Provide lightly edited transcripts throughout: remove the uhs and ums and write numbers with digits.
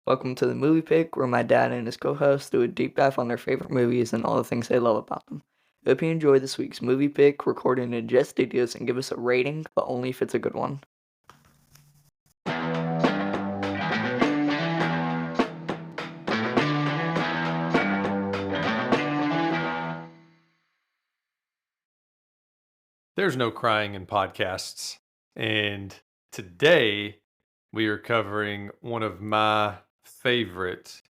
Welcome to the Movie Pick, where my dad and his co-host do a deep dive on their favorite movies and all the things they love about them. Hope you enjoy this week's Movie Pick, recorded in Jet Studios, and give us a rating, but only if it's a good one. There's no crying in podcasts. And today we are covering one of my favorite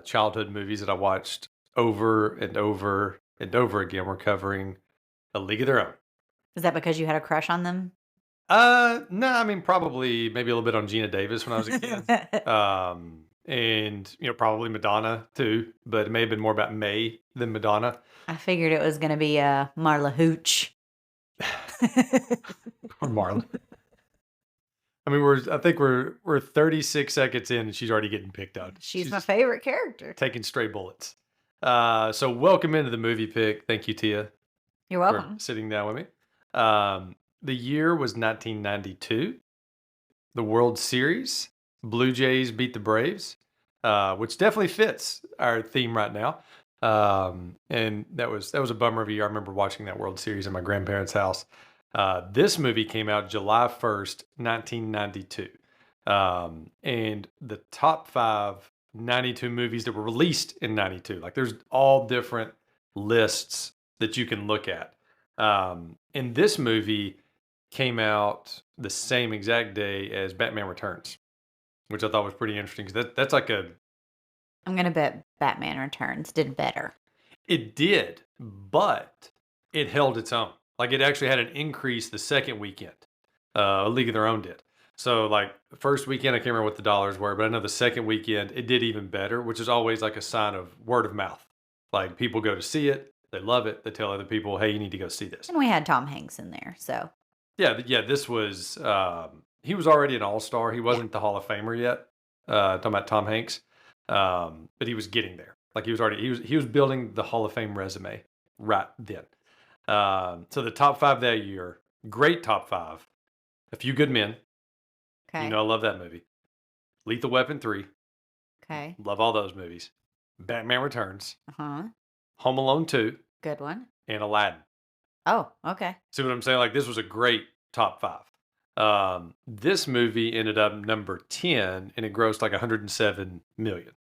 childhood movies that I watched over and over and over again. We're covering A League of Their Own. Is that because you had a crush on them? No, I mean, probably maybe a little bit on Geena Davis when I was a kid. And, probably Madonna too, but it may have been more about May than Madonna. I figured it was going to be Marla Hooch. Or Marlon. I mean, I think we're 36 seconds in and she's already getting picked on. She's my favorite character. Taking stray bullets. So welcome into the Movie Pick. Thank you, Tia. You're welcome. For sitting down with me. The year was 1992. The World Series. Blue Jays beat the Braves, which definitely fits our theme right now. And that was a bummer of a year. I remember watching that World Series in my grandparents' house. This movie came out July 1st, 1992. And the top 5 92 movies that were released in 92. Like, there's all different lists that you can look at. And this movie came out the same exact day as Batman Returns, which I thought was pretty interesting. Because that's like I'm going to bet Batman Returns did better. It did, but it held its own. Like, it actually had an increase the second weekend. A League of Their Own did. So, like, the first weekend, I can't remember what the dollars were, but I know the second weekend, it did even better, which is always like a sign of word of mouth. Like, people go to see it, they love it, they tell other people, hey, you need to go see this. And we had Tom Hanks in there, so. Yeah, this was, he was already an all-star. He wasn't the Hall of Famer yet. Talking about Tom Hanks. But he was getting there. Like, he was building the Hall of Fame resume right then. So the top 5 that year, great top 5. A Few Good Men. Okay. I love that movie. Lethal Weapon 3. Okay. Love all those movies. Batman Returns. Uh-huh. Home Alone 2. Good one. And Aladdin. Oh, okay. See what I'm saying? Like, this was a great top 5. This movie ended up number 10, and it grossed like 107 million.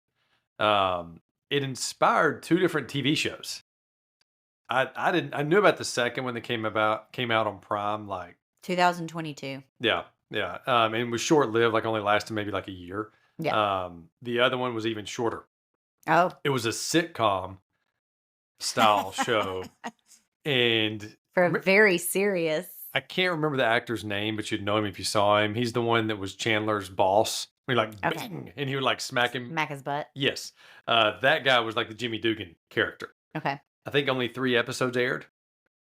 It inspired 2 different TV shows. I knew about the second one that came out on Prime, like 2022. Yeah. And it was short-lived, like only lasted maybe like a year. Yeah. The other one was even shorter. Oh. It was a sitcom style show. And for a very serious. I can't remember the actor's name, but you'd know him if you saw him. He's the one that was Chandler's boss. He bang, and he would like smack his butt. Yes. That guy was like the Jimmy Dugan character. Okay. I think only 3 episodes aired.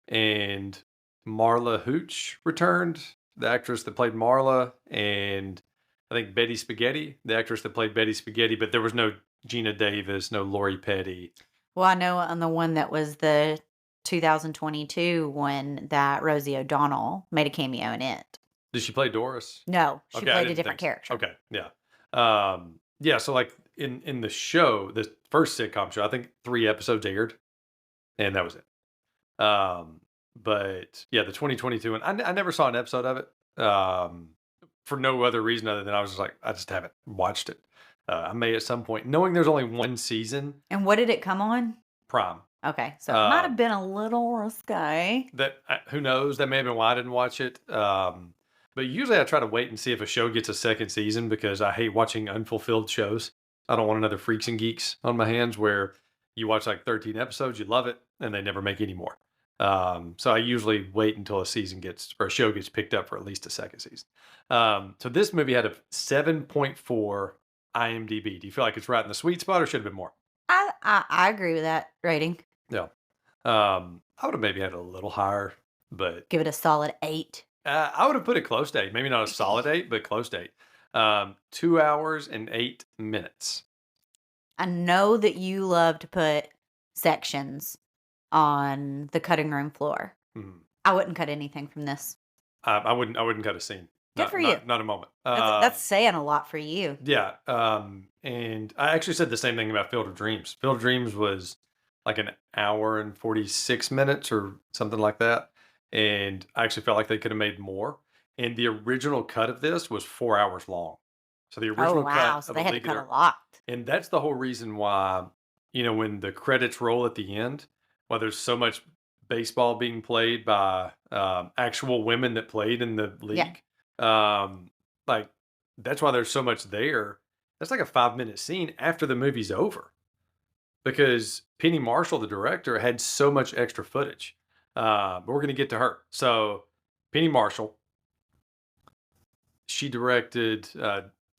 And Marla Hooch returned, the actress that played Marla, and I think Betty Spaghetti, the actress that played Betty Spaghetti, but there was no Geena Davis, no Lori Petty. Well, I know on the one that was the 2022 one that Rosie O'Donnell made a cameo in it. Did she play Doris? No, she played a different character. Okay, yeah. Yeah, so like in the show, the first sitcom show, I think 3 episodes aired, and that was it. But yeah, the 2022 one, I never saw an episode of it for no other reason other than I was just like, I just haven't watched it. I may at some point, knowing there's only 1 season. And what did it come on? Prime. Okay, so it might have been a little risque. Who knows? That may have been why I didn't watch it. But usually I try to wait and see if a show gets a second season because I hate watching unfulfilled shows. I don't want another Freaks and Geeks on my hands where you watch like 13 episodes, you love it, and they never make any more. So I usually wait until a show gets picked up for at least a second season. So this movie had a 7.4 IMDb. Do you feel like it's right in the sweet spot or should have been more? I agree with that rating. Yeah. I would have maybe had it a little higher, but give it a solid 8. I would have put it close to 8. Maybe not a solid 8, but close to 8. 2 hours and 8 minutes. I know that you love to put sections on the cutting room floor. Mm-hmm. I wouldn't cut anything from this. I wouldn't cut a scene. Good for you. Not a moment. That's saying a lot for you. Yeah. And I actually said the same thing about Field of Dreams. Field of Dreams was like an hour and 46 minutes or something like that. And I actually felt like they could have made more. And the original cut of this was 4 hours long. So the Oh, original wow. cut So of they A had to League of cut a Their lot. and that's the whole reason why, when the credits roll at the end, why there's so much baseball being played by actual women that played in the Yeah. league. Like, that's why there's so much there. That's like a 5-minute scene after the movie's over because Penny Marshall, the director, had so much extra footage. But we're going to get to her. So, Penny Marshall, she directed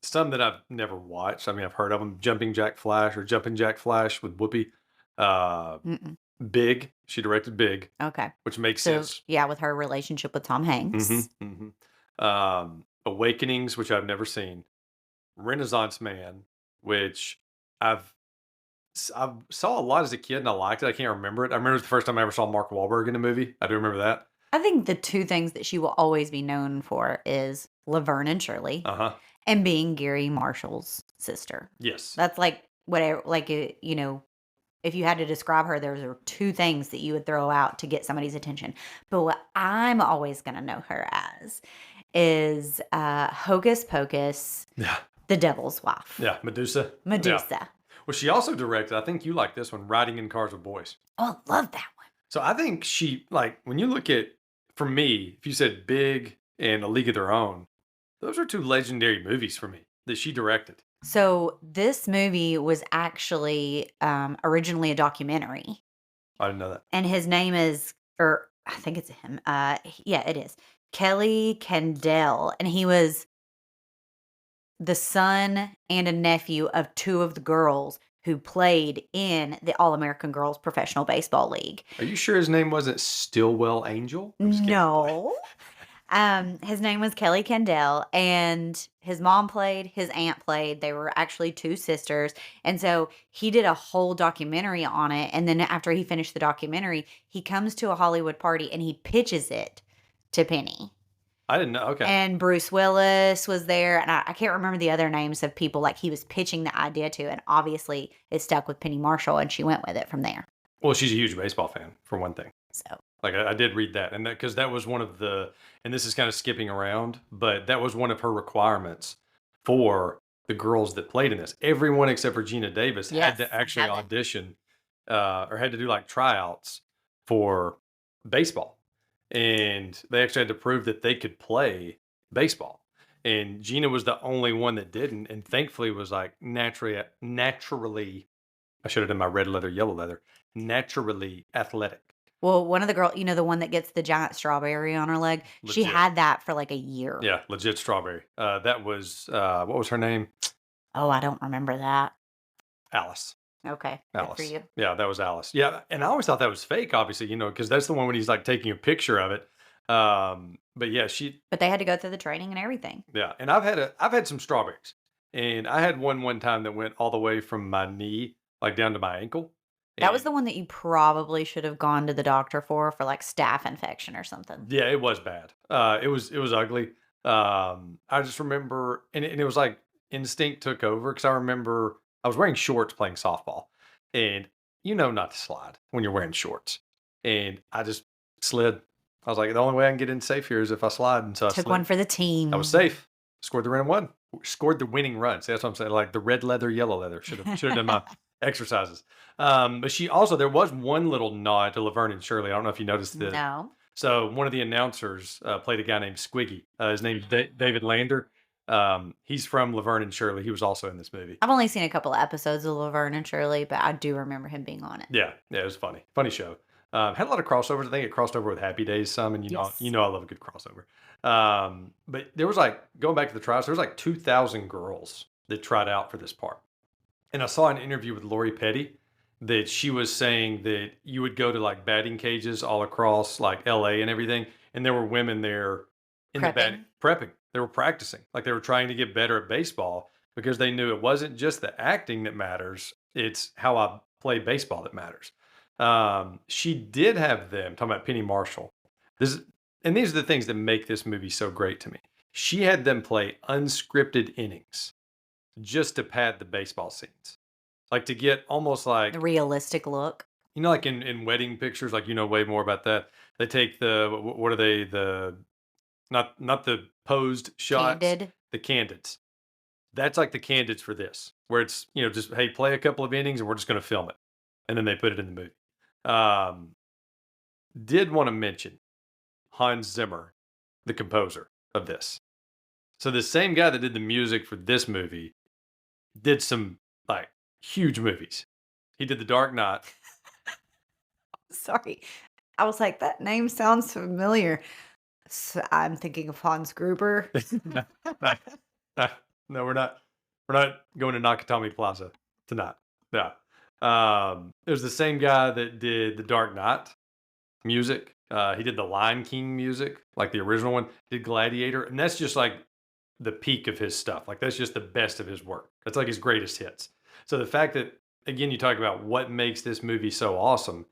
some that I've never watched. I mean, I've heard of them: Jumping Jack Flash or Jumping Jack Flash with Whoopi. Mm-mm. Big, she directed Big, Okay. which makes So, sense. yeah, with her relationship with Tom Hanks. Awakenings, which I've never seen. Renaissance Man, which I've I saw a lot as a kid and I liked it. I can't remember it. I remember it was the first time I ever saw Mark Wahlberg in a movie. I do remember that. I think the two things that she will always be known for is Laverne and Shirley and being Gary Marshall's sister. Yes. That's like whatever, like, if you had to describe her, there are two things that you would throw out to get somebody's attention. But what I'm always going to know her as is Hocus Pocus, Yeah. the Devil's Wife. Yeah. Medusa. Medusa. Yeah. Well, she also directed, I think you like this one, Riding in Cars with Boys. Oh, I love that one. So I think she, like, when you look at, for me, if you said Big and A League of Their Own, those are two legendary movies for me that she directed. So this movie was actually originally a documentary. I didn't know that. And his name is, or I think it's him. Yeah, it is. Kelly Kendall. And he was the son and a nephew of two of the girls who played in the All-American Girls Professional Baseball League. Are you sure his name wasn't Stillwell Angel? I'm just kidding. No. His name was Kelly Kendall, and his mom played, his aunt played. They were actually two sisters. And so he did a whole documentary on it. And then after he finished the documentary, he comes to a Hollywood party and he pitches it to Penny. I didn't know. Okay. And Bruce Willis was there. And I can't remember the other names of people like he was pitching the idea to. And obviously it stuck with Penny Marshall and she went with it from there. Well, she's a huge baseball fan, for one thing. So. Like, I did read that. And because that was one of the, and this is kind of skipping around, but that was one of her requirements for the girls that played in this. Everyone except for Geena Davis had to actually audition or had to do like tryouts for baseball. And they actually had to prove that they could play baseball. And Geena was the only one that didn't. And thankfully was like naturally, I should have done my red leather, yellow leather, naturally athletic. Well, one of the girls, the one that gets the giant strawberry on her leg, she had that for like a year. Yeah, legit strawberry. That was, what was her name? Oh, I don't remember that. Alice. Okay. Alice. Good for you. Yeah, that was Alice. Yeah, and I always thought that was fake, obviously, because that's the one when he's like taking a picture of it. But yeah, But they had to go through the training and everything. Yeah, and I've had some strawberries, and I had one time that went all the way from my knee like down to my ankle. That was the one that you probably should have gone to the doctor for like staph infection or something. Yeah, it was bad. It was ugly. I just remember, and it was like instinct took over because I remember I was wearing shorts playing softball, and not to slide when you're wearing shorts, and I just slid. I was like, the only way I can get in safe here is if I slide, and so I took slid. One for the team. I was safe. Scored the winning run. See, that's what I'm saying. Like the red leather, yellow leather. Should have done my exercises. But there was one little nod to Laverne and Shirley. I don't know if you noticed that. No. So one of the announcers played a guy named Squiggy. His name's David Lander. He's from Laverne and Shirley. He was also in this movie. I've only seen a couple of episodes of Laverne and Shirley, but I do remember him being on it. Yeah, it was funny. Funny show. Had a lot of crossovers. I think it crossed over with Happy Days some, and I love a good crossover. But there was going back to the trials, there was like 2,000 girls that tried out for this part. And I saw an interview with Lori Petty that she was saying that you would go to like batting cages all across like LA and everything. And there were women there in the batting prepping. They were practicing, like they were trying to get better at baseball because they knew it wasn't just the acting that matters. It's how I play baseball that matters. She did have them talking about Penny Marshall. These are the things that make this movie so great to me. She had them play unscripted innings just to pad the baseball scenes. Like to get almost like, The realistic look. like in wedding pictures, like, way more about that. They take the, what are they? Not the posed shots, Candid. the candids. That's like the candids for this, where it's, just, hey, play a couple of innings and we're just going to film it. And then they put it in the movie. Did want to mention Hans Zimmer, the composer of this. So the same guy that did the music for this movie did some like huge movies. He did The Dark Knight. Sorry. I was like, that name sounds familiar. So I'm thinking of Hans Gruber. no, no, no, we're not. We're not going to Nakatomi Plaza tonight. No. It was the same guy that did The Dark Knight music. He did the Lion King music, like the original one. Did Gladiator, and that's just like the peak of his stuff. Like that's just the best of his work. That's like his greatest hits. So the fact that, again, you talk about what makes this movie so awesome.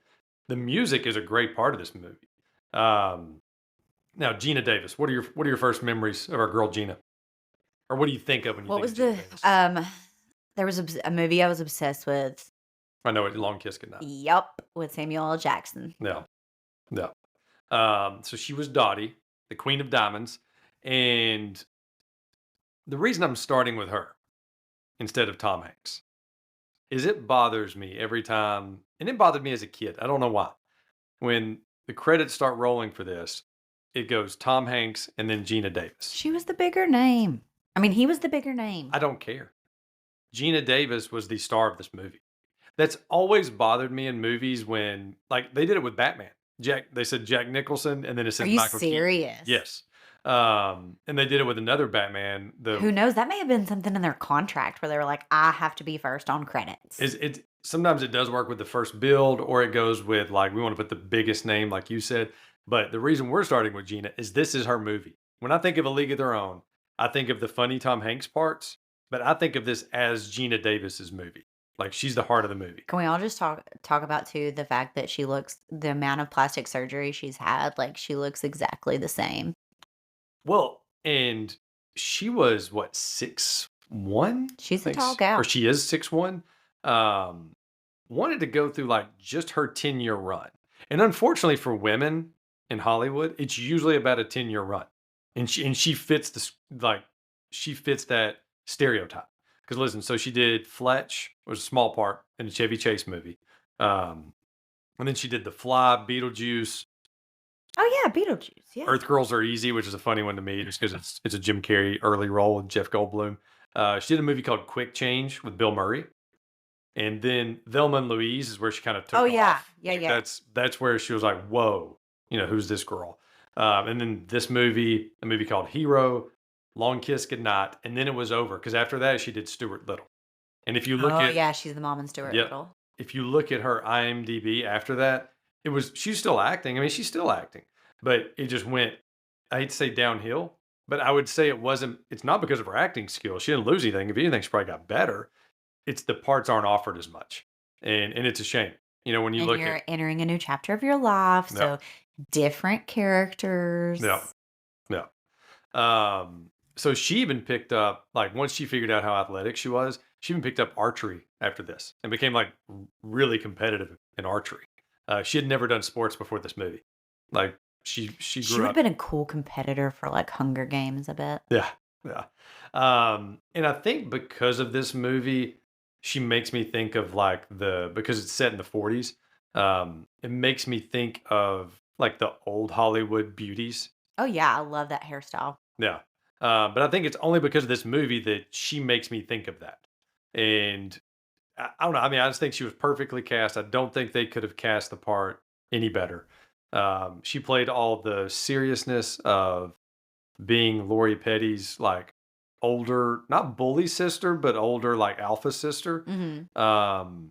The music is a great part of this movie. Now, Geena Davis, what are your first memories of our girl Geena, or what do you think of when you What think was of Geena the Davis? there was a movie I was obsessed with. I know it. Long Kiss Goodnight. Yup, with Samuel L. Jackson. No, no. So she was Dottie, the Queen of Diamonds, and the reason I'm starting with her instead of Tom Hanks is it bothers me every time, and it bothered me as a kid. I don't know why. When the credits start rolling for this, it goes Tom Hanks and then Geena Davis. She was the bigger name. I mean, he was the bigger name. I don't care. Geena Davis was the star of this movie. That's always bothered me in movies when, like, they did it with Batman. They said Jack Nicholson, and then it Are said you Michael Keaton. serious? Yes. And they did it with another Batman. Who knows? That may have been something in their contract where they were like, I have to be first on credits. Sometimes it does work with the first build, or it goes with, like, we want to put the biggest name, like you said. But the reason we're starting with Geena is this is her movie. When I think of A League of Their Own, I think of the funny Tom Hanks parts, but I think of this as Geena Davis's movie. Like, she's the heart of the movie. Can we all just talk about too the fact that she looks, the amount of plastic surgery she's had, like she looks exactly the same. Well, and she was what, 6'1"? She's a tall gal. Or she is 6'1". Wanted to go through like just her 10-year run. And unfortunately for women in Hollywood, it's usually about a 10-year run. And she fits she fits that stereotype. Because listen, so she did Fletch, was a small part in the Chevy Chase movie. And then she did The Fly, Beetlejuice. Oh yeah, Beetlejuice. Yeah. Earth Girls Are Easy, which is a funny one to me just because it's a Jim Carrey early role with Jeff Goldblum. She did a movie called Quick Change with Bill Murray. And then Thelma and Louise is where she kind of took off. Yeah. That's where she was like, whoa, who's this girl? And then this movie, a movie called Hero, Long Kiss Goodnight, and then it was over because after that she did Stuart Little. And if you look she's the mom in Stuart Little. If you look at her IMDb after that, she's still acting. I mean, she's still acting, but it just went, I hate to say downhill, but I would say it's not because of her acting skills. She didn't lose anything. If anything, she probably got better. It's the parts aren't offered as much. And it's a shame. When you look you're entering a new chapter of your life. No. So different characters. No. So she even picked up, like, once she figured out how athletic she was, she even picked up archery after this and became like really competitive in archery. She had never done sports before this movie. Like she She grew would up. have been a cool competitor for like Hunger Games, I bet. Yeah. And I think because of this movie, she makes me think of like because it's set in the 40s, it makes me think of like the old Hollywood beauties. Oh yeah, I love that hairstyle. Yeah. But I think it's only because of this movie that she makes me think of that. And I don't know. I mean, I just think she was perfectly cast. I don't think they could have cast the part any better. She played all the seriousness of being Lori Petty's like older, not bully sister, but older like alpha sister. Mm-hmm.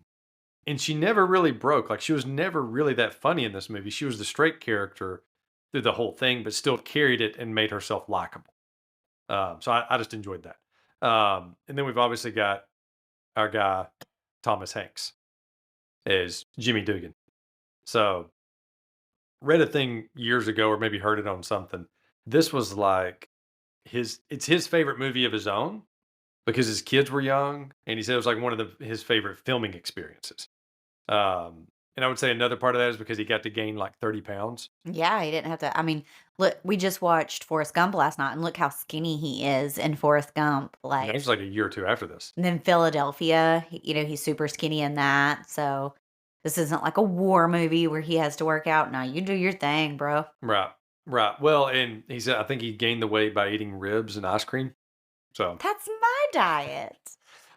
And she never really broke. Like she was never really that funny in this movie. She was the straight character through the whole thing, but still carried it and made herself likable. So I just enjoyed that. And then we've obviously got our guy, Thomas Hanks, as Jimmy Dugan. So read a thing years ago or maybe heard it on something. This was like it's his favorite movie of his own because his kids were young, and he said it was like one of his favorite filming experiences. And I would say another part of that is because he got to gain like 30 pounds. Yeah, he didn't have to. I mean, look, we just watched Forrest Gump last night, and look how skinny he is in Forrest Gump. And that was like a year or two after this. And then Philadelphia, he's super skinny in that. So this isn't like a war movie where he has to work out. No, you do your thing, bro. Right. Right. Well, and he said I think he gained the weight by eating ribs and ice cream. So That's my diet.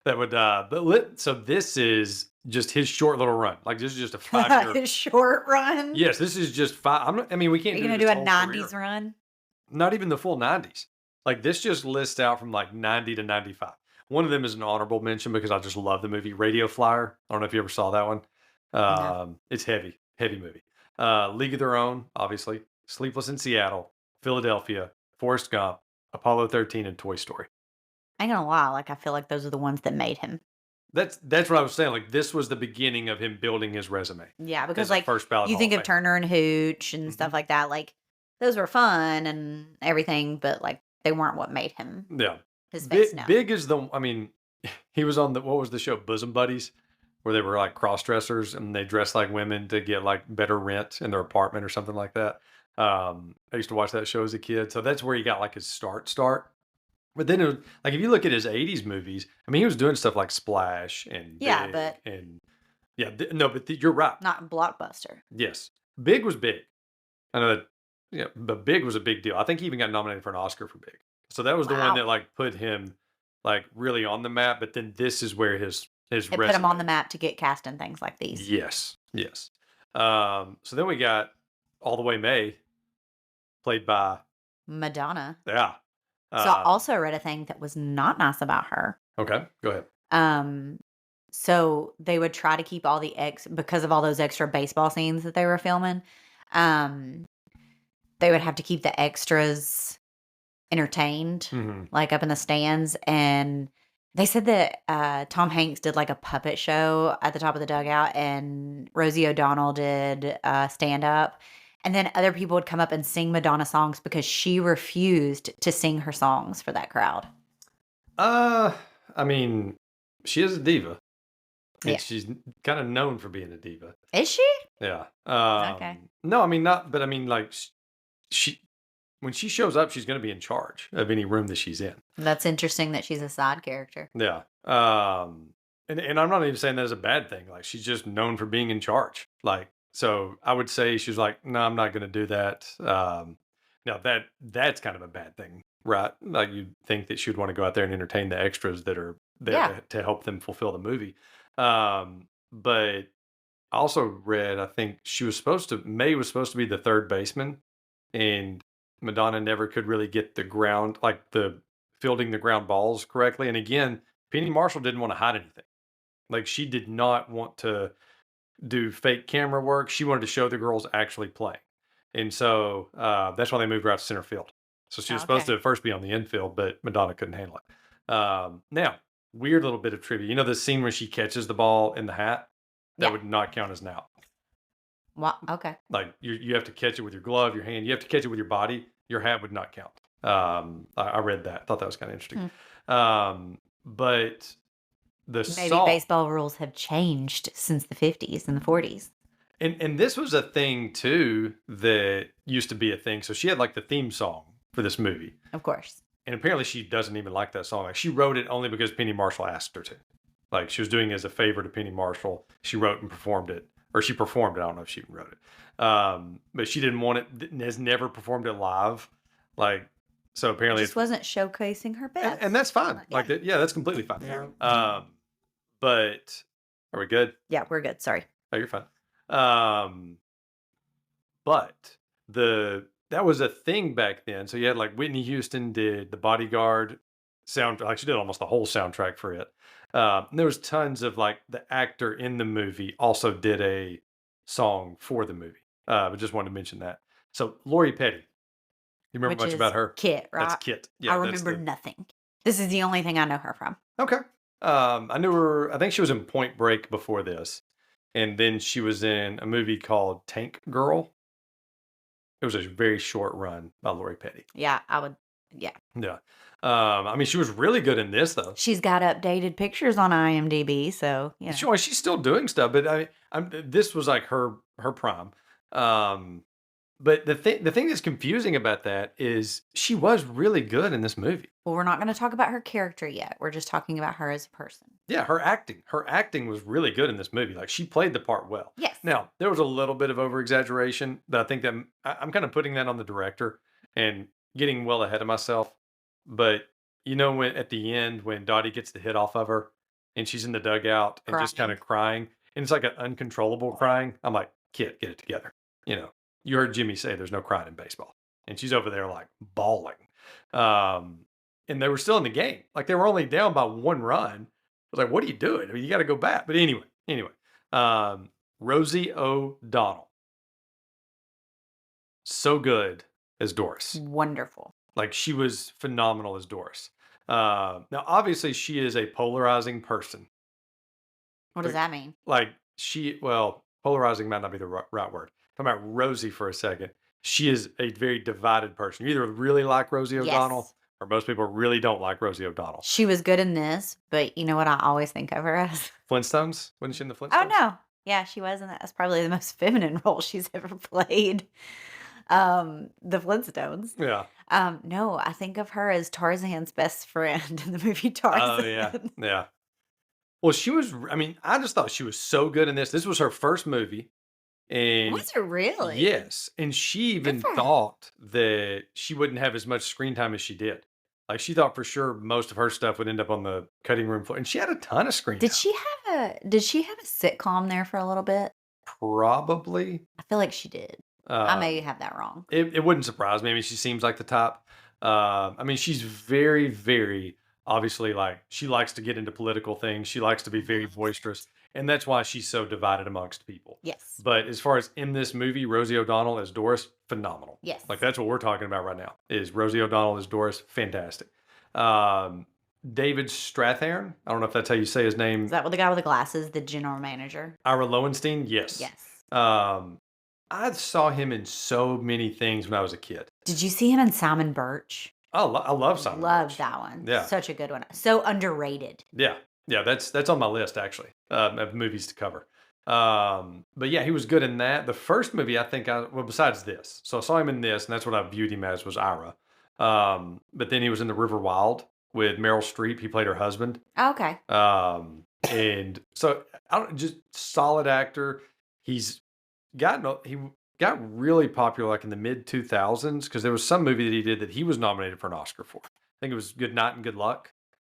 that would so this is just his short little run. Like this is just a 5 year. His short run. Yes, this is just five. I mean, we Are can't you do gonna this do a whole '90s career. run? Not even the full 90s. Like this just lists out from like 90 to 95. One of them is an honorable mention because I just love the movie Radio Flyer. I don't know if you ever saw that one. No. It's heavy movie. League of Their Own, obviously. Sleepless in Seattle, Philadelphia, Forrest Gump, Apollo 13, and Toy Story. I ain't gonna lie, like I feel like those are the ones that made him. That's what I was saying. Like this was the beginning of him building his resume. Yeah, because As a like first ballot you Hall think of of Famer. Turner and Hooch and Mhm. stuff like that, like those were fun and everything, but like they weren't what made him Yeah. his face Big, known. big is the. I mean, he was on what was the show Bosom Buddies, where they were like cross dressers and they dressed like women to get like better rent in their apartment or something like that. I used to watch that show as a kid, so that's where he got like his start. But then, like if you look at his '80s movies, I mean, he was doing stuff like Splash and Yeah, Big but and yeah, no, but you're right. not Blockbuster. Yes, Big was big. I know that. Yeah, but Big was a big deal. I think he even got nominated for an Oscar for Big. So that was the one Wow. that like put him like really on the map. But then this is where his It put him resume. on the map to get cast in things like these. Yes, yes. So then we got All the Way May, played by Madonna. yeah. So I also read a thing that was not nice about her. Okay, go ahead. So they would try to keep all the because of all those extra baseball scenes that they were filming. They would have to keep the extras entertained, hmm like up in the stands. And they said that Tom Hanks did like a puppet show at the top of the dugout, and Rosie O'Donnell did stand up. And then other people would come up and sing Madonna songs because she refused to sing her songs for that crowd. I mean, she is a diva, and Yeah. she's kind of known for being a diva. Is she? Yeah. Okay. No, I mean not, but I mean like she when she shows up, she's going to be in charge of any room that she's in. That's interesting that she's a side character. Yeah. And I'm not even saying that as a bad thing. Like she's just known for being in charge. Like so, I would say she's like, no, I'm not going to do that. Now that's kind of a bad thing, right? Like you think that she would want to go out there and entertain the extras that are there Yeah. to help them fulfill the movie. But I also read, I think May was supposed to be the third baseman, and Madonna never could really get the ground, like the fielding the ground balls correctly. And again, Penny Marshall didn't want to hide anything. Like she did not want to do fake camera work. She wanted to show the girls actually playing. And so that's why they moved her out to center field. So she was supposed Okay. to first be on the infield, but Madonna couldn't handle it. Now, weird little bit of trivia. You know the scene when she catches the ball in the hat? That Yeah. would not count as an out. Okay. Like you have to catch it with your glove, your hand. You have to catch it with your body. Your hat would not count. I read that. Thought that was kind of interesting. But the Maybe song, baseball rules have changed since the 50s and the 40s. and this was a thing too that used to be a thing. So she had like the theme song for this movie, Of course. and apparently she doesn't even like that song. Like she wrote it only because Penny Marshall asked her to. Like she was doing it as a favor to Penny Marshall. She wrote and performed it, or she performed it. I don't know if she even wrote it, but she didn't want it. Has never performed it live. Like so, apparently, Just wasn't showcasing her best. and that's fine. Yeah. Like that, yeah, that's completely fine. But are we good? Yeah, we're good. Sorry. Oh, you're fine. But that was a thing back then. So you had like Whitney Houston did the Bodyguard sound, like she did almost the whole soundtrack for it. There was tons of like the actor in the movie also did a song for the movie. But just wanted to mention that. So Lori Petty, you remember Which much is about her? Kit, right? That's Kit. Yeah, I that's remember nothing. This is the only thing I know her from. Okay. I knew her. I think she was in Point Break before this, and then she was in a movie called Tank Girl. It was a very short run by Lori Petty. Yeah, I would Yeah. Yeah. I mean, she was really good in this though. She's got updated pictures on IMDb, so, you know. She's still doing stuff, but this was like her prime. Um, but the thing that's confusing about that is she was really good in this movie. Well, we're not going to talk about her character yet. We're just talking about her as a person. Yeah, her acting was really good in this movie. Like she played the part well. Yes. Now there was a little bit of over exaggeration, but I think that I'm kind of putting that on the director and getting well ahead of myself. But when at the end when Dottie gets the hit off of her and she's in the dugout and just kind Crying. of crying, and it's like an uncontrollable crying. I'm like, kid, get it together. You heard Jimmy say there's no crying in baseball, and she's over there like bawling. Um, and they were still in the game, like they were only down by 1 run. I was like, what are you doing? I mean, you got to go back. But anyway, Rosie O'Donnell, so good as Doris. Wonderful. Like she was phenomenal as Doris. Now, obviously, she is a polarizing person. What does that mean? Like polarizing might not be the right word. Talking about Rosie for a second. She is a very divided person. You either really like Rosie O'Donnell, Yes. or most people really don't like Rosie O'Donnell. She was good in this, but you know what I always think of her as? Flintstones? Wasn't she in the Flintstones? Oh, no. Yeah, she was in that. That's probably the most feminine role she's ever played. The Flintstones. Yeah. No, I think of her as Tarzan's best friend in the movie Tarzan. Oh, yeah. Yeah. Well, I just thought she was so good in this. This was her first movie. And Was it really? yes. And she even for her. thought that she wouldn't have as much screen time as she did. Like she thought for sure most of her stuff would end up on the cutting room floor. And she had a ton of screen Did time. did she have a sitcom there for a little bit? Probably. I feel like she did. I Um, may have that wrong. it wouldn't surprise me. I mean, she seems like the top. I mean, she's very, very obviously like she likes to get into political things. She likes to be very boisterous, and that's why she's so divided amongst people. Yes. But as far as in this movie, Rosie O'Donnell as Doris, phenomenal. Yes. Like that's what we're talking about right now. Is Rosie O'Donnell as Doris, fantastic. David Strathairn, I don't know if that's how you say his name. Is that what the guy with the glasses, the general manager? Ira Lowenstein, yes. Yes. I saw him in so many things when I was a kid. Did you see him in Simon Birch? I love Simon Love Birch. that one. Yeah. Such a good one. So underrated. Yeah, that's on my list actually of movies to cover. But yeah, he was good in that. The first movie besides this, so I saw him in this, and that's what I viewed him as was Ira. But then he was in The River Wild with Meryl Streep. He played her husband. Oh, okay. And so just solid actor. He got really popular like in the mid 2000s because there was some movie that he did that he was nominated for an Oscar for. I think it was Good Night and Good Luck.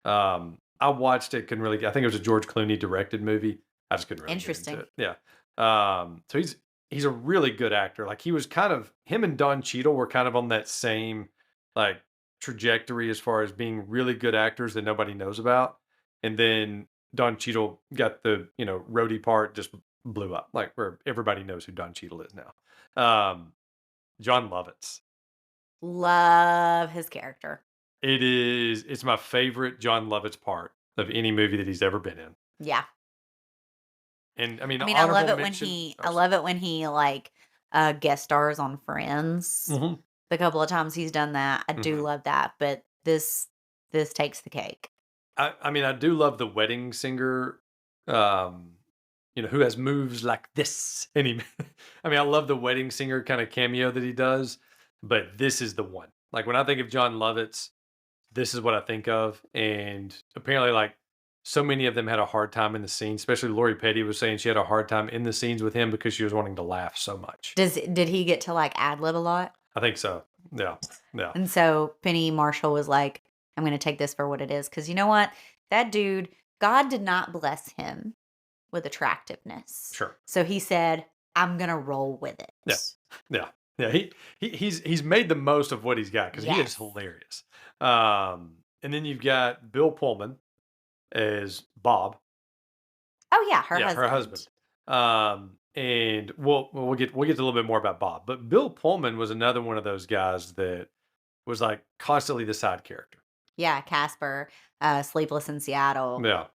I watched it, couldn't really. I think it was a George Clooney directed movie. I just couldn't really get Interesting. into it. Yeah. So he's a really good actor. Like he was him and Don Cheadle were kind of on that same like trajectory as far as being really good actors that nobody knows about. And then Don Cheadle got the roadie part, just blew up, like where everybody knows who Don Cheadle is now. John Lovitz. Love his character. It's my favorite John Lovitz part of any movie that he's ever been in. Yeah. And I mean, I love it mention, when he like guest stars on Friends. Mhm. The couple of times he's done that. I do Mhm. love that, but this takes the cake. I mean, I do love the wedding singer, who has moves like this. And I love the wedding singer kind of cameo that he does, but this is the one. Like when I think of John Lovitz, this is what I think of. And apparently, like so many of them had a hard time in the scene, especially Lori Petty was saying she had a hard time in the scenes with him because she was wanting to laugh so much. Did he get to like ad lib a lot? I think so. Yeah. And so Penny Marshall was like, I'm going to take this for what it is. Because you know what? That dude, God did not bless him with attractiveness. Sure. So he said, I'm going to roll with it. Yeah. He's made the most of what he's got because he is Yes. hilarious. And then you've got Bill Pullman as Bob. Oh, yeah. Her husband. And we'll get to a little bit more about Bob, but Bill Pullman was another one of those guys that was like constantly the side character. Yeah. Casper, Sleepless in Seattle. Yeah.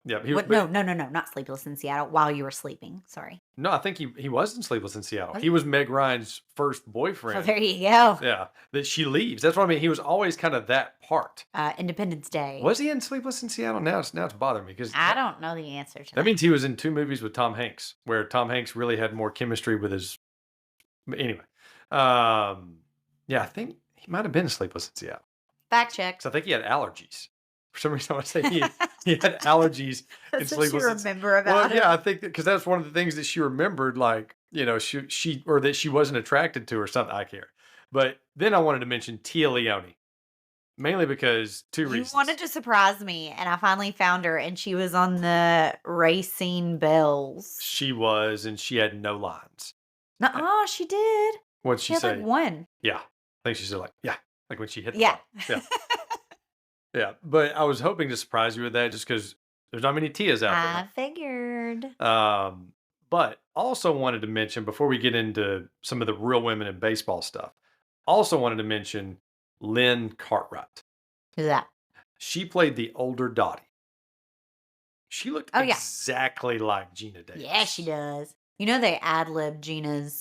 Yeah, What? No, no, no, no, not Sleepless in Seattle. While you were sleeping. Sorry. no, I think he was in Sleepless in Seattle. Was He was Meg Ryan's first Oh, boyfriend. there you go. Yeah, that she leaves. That's what I mean. He was always kind of that part. Independence Day. Was he in Sleepless in Seattle? Now it's bothering me because I don't know the answer to that that. means he was in 2 movies with Tom Hanks, where Tom Hanks really had more chemistry with his. Anyway, yeah, I think he might have been in Sleepless in Seattle. Fact check. Because I think he had allergies. For some reason, I want to say he had allergies in That's what you Sleepless. remember Well, about yeah, I it. think because that's one of the things that she remembered, like she or that she wasn't attracted to or something. I care. But then I wanted to mention Tia Leone, mainly because 2 You reasons. wanted to surprise me, and I finally found her, and she was on the Racing Bells. She was, and she had no lines. No, she did. What'd She she had say? like one. Yeah, I think she said like yeah, like when she hit the Yeah. ball. Yeah, yeah. But I was hoping to surprise you with that, just because there's not many Tias out I there. figured. But also wanted to mention before we get into some of the real women in baseball stuff, also wanted to mention Lynn Cartwright. Who's that? She played the older Dottie. She looked Oh, yeah. exactly like Geena Davis. Yeah, she does. You know they ad-libbed Geena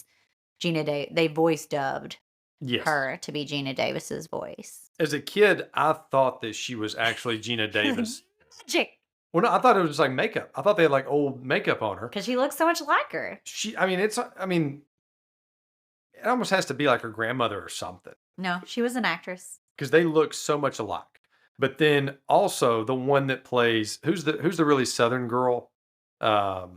Davis. They voice dubbed Yes. her to be Geena Davis's voice. As a kid, I thought that she was actually Geena Davis. Magic. Well, no, I thought it was like makeup. I thought they had like old makeup on her. Because she looks so much like her. It almost has to be like her grandmother or something. No, she was an actress. Because they look so much alike. But then also the one that plays who's the really Southern girl, the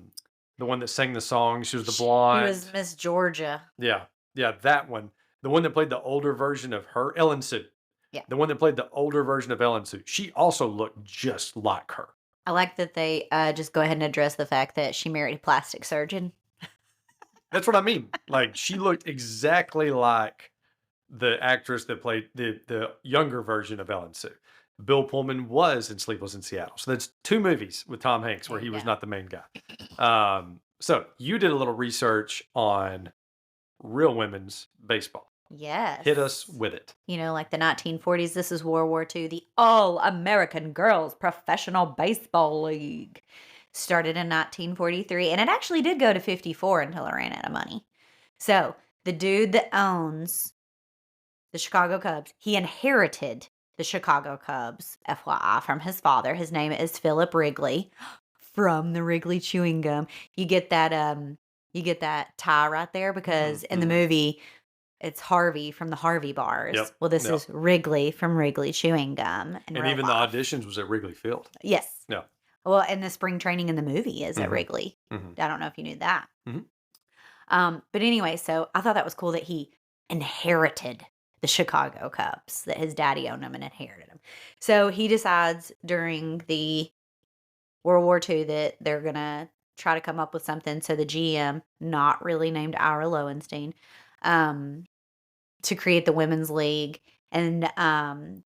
one that sang the song. She was the blonde. She was Miss Georgia. Yeah, that one. The one that played the older version of her, Ellen Sue. Yeah. The one that played the older version of Ellen Sue. She also looked just like her. I like that they just go ahead and address the fact that she married a plastic surgeon. That's what I mean. Like she looked exactly like the actress that played the younger version of Ellen Sue. Bill Pullman was in Sleepless in Seattle. So that's 2 movies with Tom Hanks where There he you was go. not the main guy. So you did a little research on real women's baseball. Yes. Hit us with it. You know, like the 1940s, this is World War II, the All-American Girls Professional Baseball League. Started in 1943, and it actually did go to 54 until it ran out of money. So, the dude that owns the Chicago Cubs, he inherited the Chicago Cubs, FYI, from his father. His name is Philip Wrigley, from the Wrigley chewing gum. You get that tie right there because in the movie it's Harvey from the Harvey bars. Yep. Well, this Yep. is Wrigley from Wrigley chewing gum. And even the auditions was at Wrigley Field. Yes. Yeah. Well, and the spring training in the movie is at Wrigley. Mhm. I don't know if you knew that. Mhm. But anyway, so I thought that was cool that he inherited the Chicago Cubs, that his daddy owned them and inherited them. So he decides during the World War II that they're going to try to come up with something. So the GM, not really named Ira Lowenstein, to create the women's league. And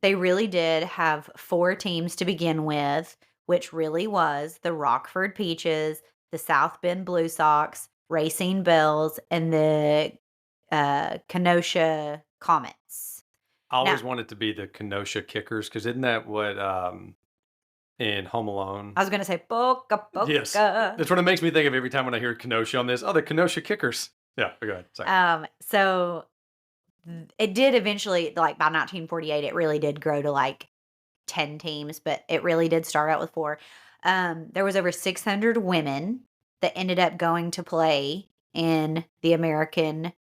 they really did have 4 teams to begin with, which really was the Rockford Peaches, the South Bend Blue Sox, Racing Bells, and the Kenosha Comets. I always wanted to be the Kenosha Kickers because isn't that what in Home Alone? I was going to say Boca Boca. Yes. That's what it makes me think of every time when I hear Kenosha on this. Oh, the Kenosha Kickers. Yeah, go ahead. Sorry. So it did eventually, like by 1948, it really did grow to like 10 teams, but it really did start out with 4. There was over 600 women that ended up going to play in the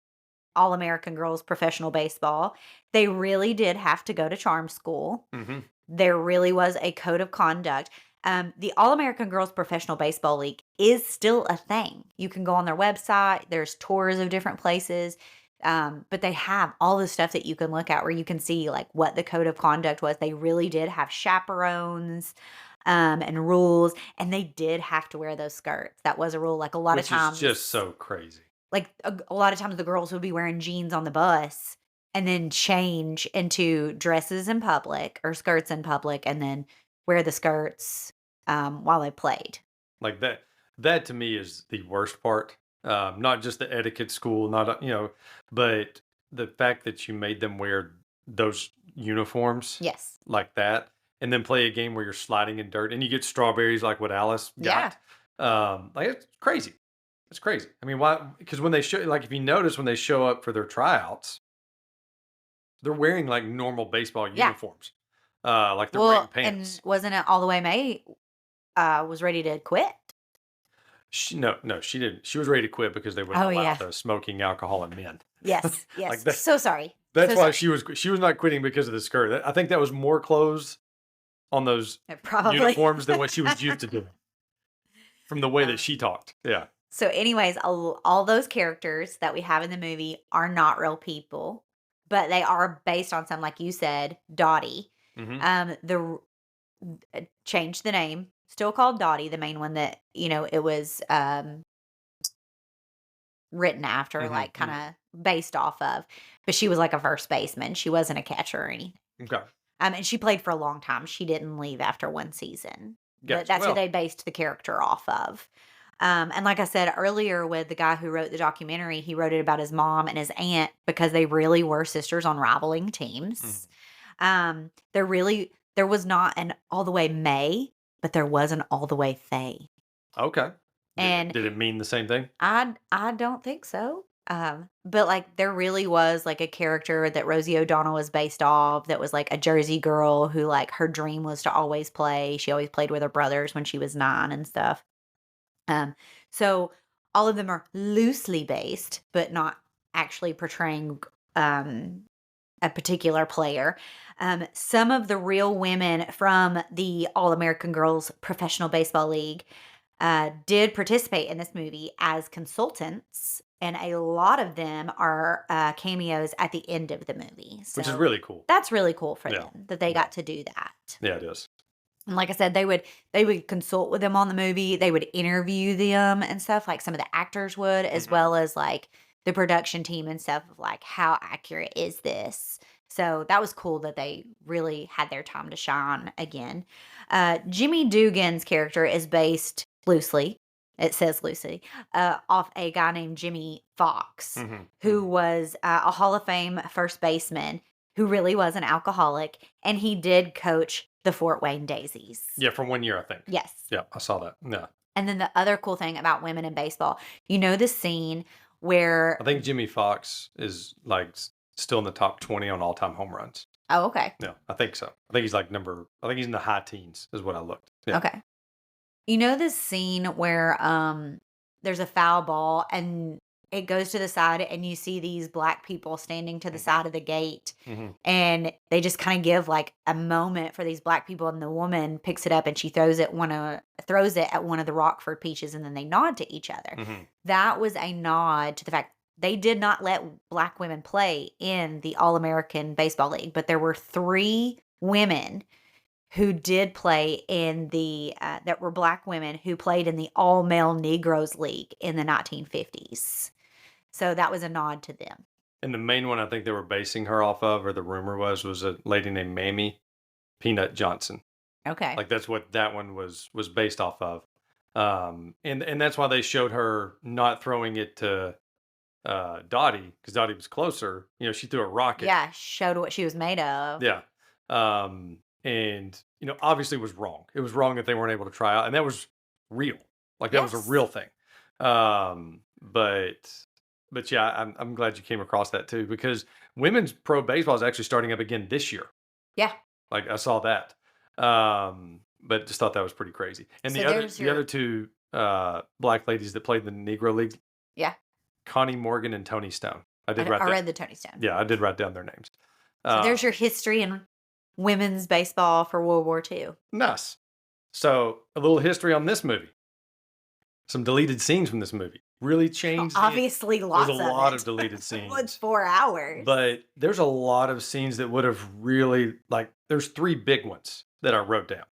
All-American Girls Professional Baseball. They really did have to go to charm school. Mm-hmm. There really was a code of conduct. The All-American Girls Professional Baseball League is still a thing. You can go on their website. There's tours of different places. But they have all the stuff that you can look at where you can see like what the code of conduct was. They really did have chaperones and rules, and they did have to wear those skirts. That was a rule. Like a lot of times, is just so crazy. Like a lot of times the girls would be wearing jeans on the bus and then change into dresses in public or skirts in public and then wear the skirts while they played. Like that to me is the worst part. Not just the etiquette school, but the fact that you made them wear those uniforms. Yes. Like that. and then play a game where you're sliding in dirt and you get strawberries like what Alice Yeah. got. Like it's crazy. It's crazy. I mean, why? Because when they show, like, if you notice when they show up for their tryouts, they're wearing like normal baseball Yeah. uniforms. Like they're wearing Well, and pants. wasn't it All the Way May was ready to quit? No, she didn't. She was ready to quit because they wouldn't Oh, allow yeah. the smoking alcohol in men. Yes. Like Yes. that. So sorry. That's So why sorry. she was not quitting because of the skirt. I think that was more clothes on those Probably. uniforms than what she was used to doing from the way that she talked. Yeah. So, anyways, all those characters that we have in the movie are not real people, but they are based on some, like you said, Dottie. Hmm. Changed the name, still called Dottie, the main one that it was written after, Hmm. like kind of based off of. But she was like a first baseman. She wasn't a catcher or anything. Okay. And she played for a long time. She didn't leave after one season. But Gotcha. that's who Well, they based the character off of. And like I said earlier, with the guy who wrote the documentary, he wrote it about his mom and his aunt because they really were sisters on rivaling teams. There was not an All the Way May, but there was an All the Way Faye. okay. And Did it mean the same thing? I don't think so. But like there really was like a character that Rosie O'Donnell was based off that was like a Jersey girl who like her dream was to always play. She always played with her brothers when she was 9 and stuff. So all of them are loosely based, but not actually portraying a particular player. Some of the real women from the All American Girls Professional Baseball League did participate in this movie as consultants, and a lot of them are cameos at the end of the movie. Which is So really cool. that's really cool for Yeah. them that they got to do that. Yeah, it is. And like I said, they would consult with them on the movie. They would interview them and stuff, like some of the actors would, as well as like the production team and stuff of like how accurate is this. So that was cool that they really had their time to shine again. Jimmy Dugan's character is based loosely. It says loosely off a guy named Jimmy Fox, who was a Hall of Fame first baseman who really was an alcoholic, and he did coach the Fort Wayne Daisies. Yeah, for 1 year, I think. Yes. Yeah, I saw that. Yeah. And then the other cool thing about women in baseball, the scene where I think Jimmy Fox is like still in the top 20 on all time home runs. Oh, okay. Yeah, I think so. I think he's like I think he's in the high teens, is what I looked. Yeah. Okay. This scene where there's a foul ball and it goes to the side and you see these black people standing to the side of the gate and they just kind of give like a moment for these black people, and the woman picks it up and she throws it at one of the Rockford Peaches, and then they nod to each other. That was a nod to the fact they did not let black women play in the All-American Baseball League, but there were 3 women who did play in the that were black women who played in the All-Male Negroes League in the 1950s. So that was a nod to them. And the main one I think they were basing her off of, or the rumor was a lady named Mamie Peanut Johnson. Okay. Like that's what that one was based off of. And that's why they showed her not throwing it to Dottie, because Dottie was closer. She threw a rocket. Yeah, showed what she was made of. Yeah. And obviously it was wrong. It was wrong that they weren't able to try out, and that was real. Like that was a real thing. But yeah, I'm glad you came across that too, because women's pro baseball is actually starting up again this year. Yeah. Like I saw that. But just thought that was pretty crazy. And So the other 2 black ladies that played in the Negro League, Yeah. Connie Morgan and Tony Stone. I read the Tony Stone. Yeah, I did write down their names. So there's your history in women's baseball for World War II. Nice. So a little history on this movie. Some deleted scenes from this movie. Really changed. Obviously, lots of There's a lot it. of deleted scenes. Well, it's 4 hours. But there's a lot of scenes that would have really, there's 3 big ones that I wrote down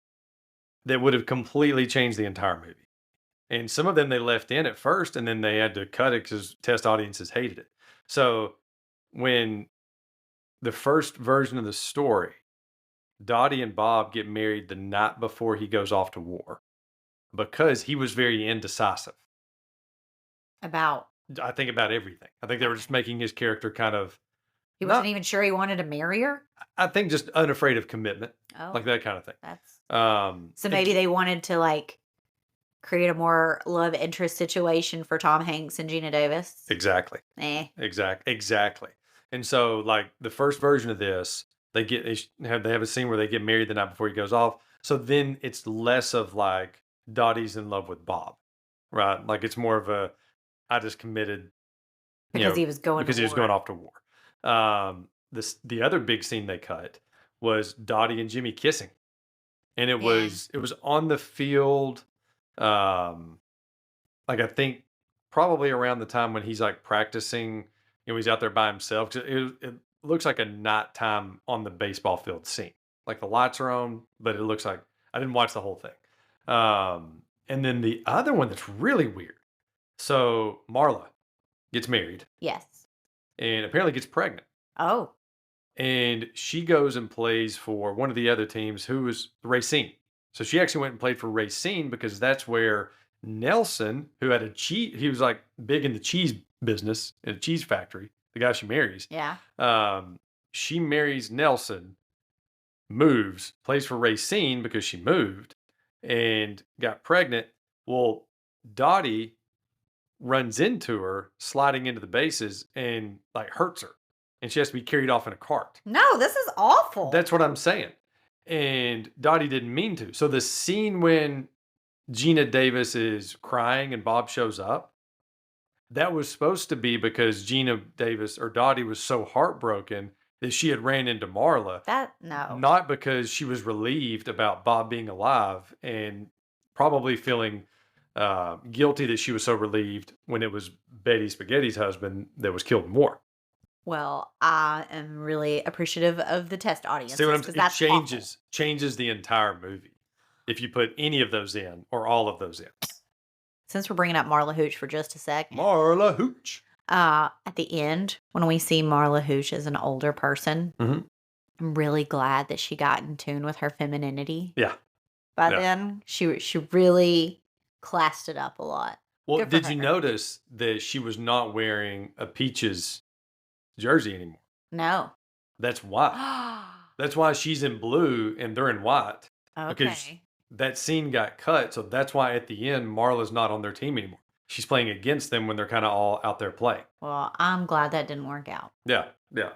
that would have completely changed the entire movie. And some of them they left in at first, and then they had to cut it because test audiences hated it. So when the first version of the story, Dottie and Bob get married the night before he goes off to war because he was very indecisive. About I think about everything. I think they were just making his character kind of He wasn't Not, even sure he wanted to marry her? I think just unafraid of commitment, Oh, like that kind of thing. that's so It maybe g they wanted to, like, create a more love interest situation for Tom Hanks and Geena Davis? exactly. Eh. Exactly. And so, like, the first version of this, they have a scene where they get married the night before he goes off. So then it's less of like Dottie's in love with Bob, right? Like it's more of a I just committed, Because he was going to because he was going war. off to war. The other big scene they cut was Dottie and Jimmy kissing, and it Yeah. was on the field. Um, like I think probably around the time when he's like practicing, he's out there by himself. 'Cause it looks like a nighttime on the baseball field scene. Like the lights are on, but it looks like I didn't watch the whole thing. And then the other one that's really weird. So Marla gets married Yes. and apparently gets pregnant. Oh. And she goes and plays for one of the other teams who was Racine. So she actually went and played for Racine because that's where Nelson, who had he was like big in the cheese business in a cheese factory, the guy she marries. Yeah. She marries Nelson, moves, plays for Racine because she moved and got pregnant. Well, Dottie runs into her sliding into the bases and like hurts her. And she has to be carried off in a cart. No, this is awful. That's what I'm saying. And Dottie didn't mean to. So the scene when Geena Davis is crying and Bob shows up, that was supposed to be because Geena Davis or Dottie was so heartbroken that she had ran into Marla, No. not because she was relieved about Bob being alive and probably feeling guilty that she was so relieved when it was Betty Spaghetti's husband that was killed in war. Well, I am really appreciative of the test audiences See what I'm because saying? It that's awful. changes the entire movie if you put any of those in or all of those in. Since we're bringing up Marla Hooch for just a second, Marla Hooch. at the end, when we see Marla Hooch as an older person, Mhm. I'm really glad that she got in tune with her femininity. Yeah. By Yeah. then, she really classed it up a lot. Well, Good for did you her. notice that she was not wearing a Peaches jersey anymore? No. That's why. That's why she's in blue and they're in white. Because Okay. that scene got cut. So that's why at the end, Marla's not on their team anymore. She's playing against them when they're kind of all out there playing. Well, I'm glad that didn't work out. Yeah. Yeah.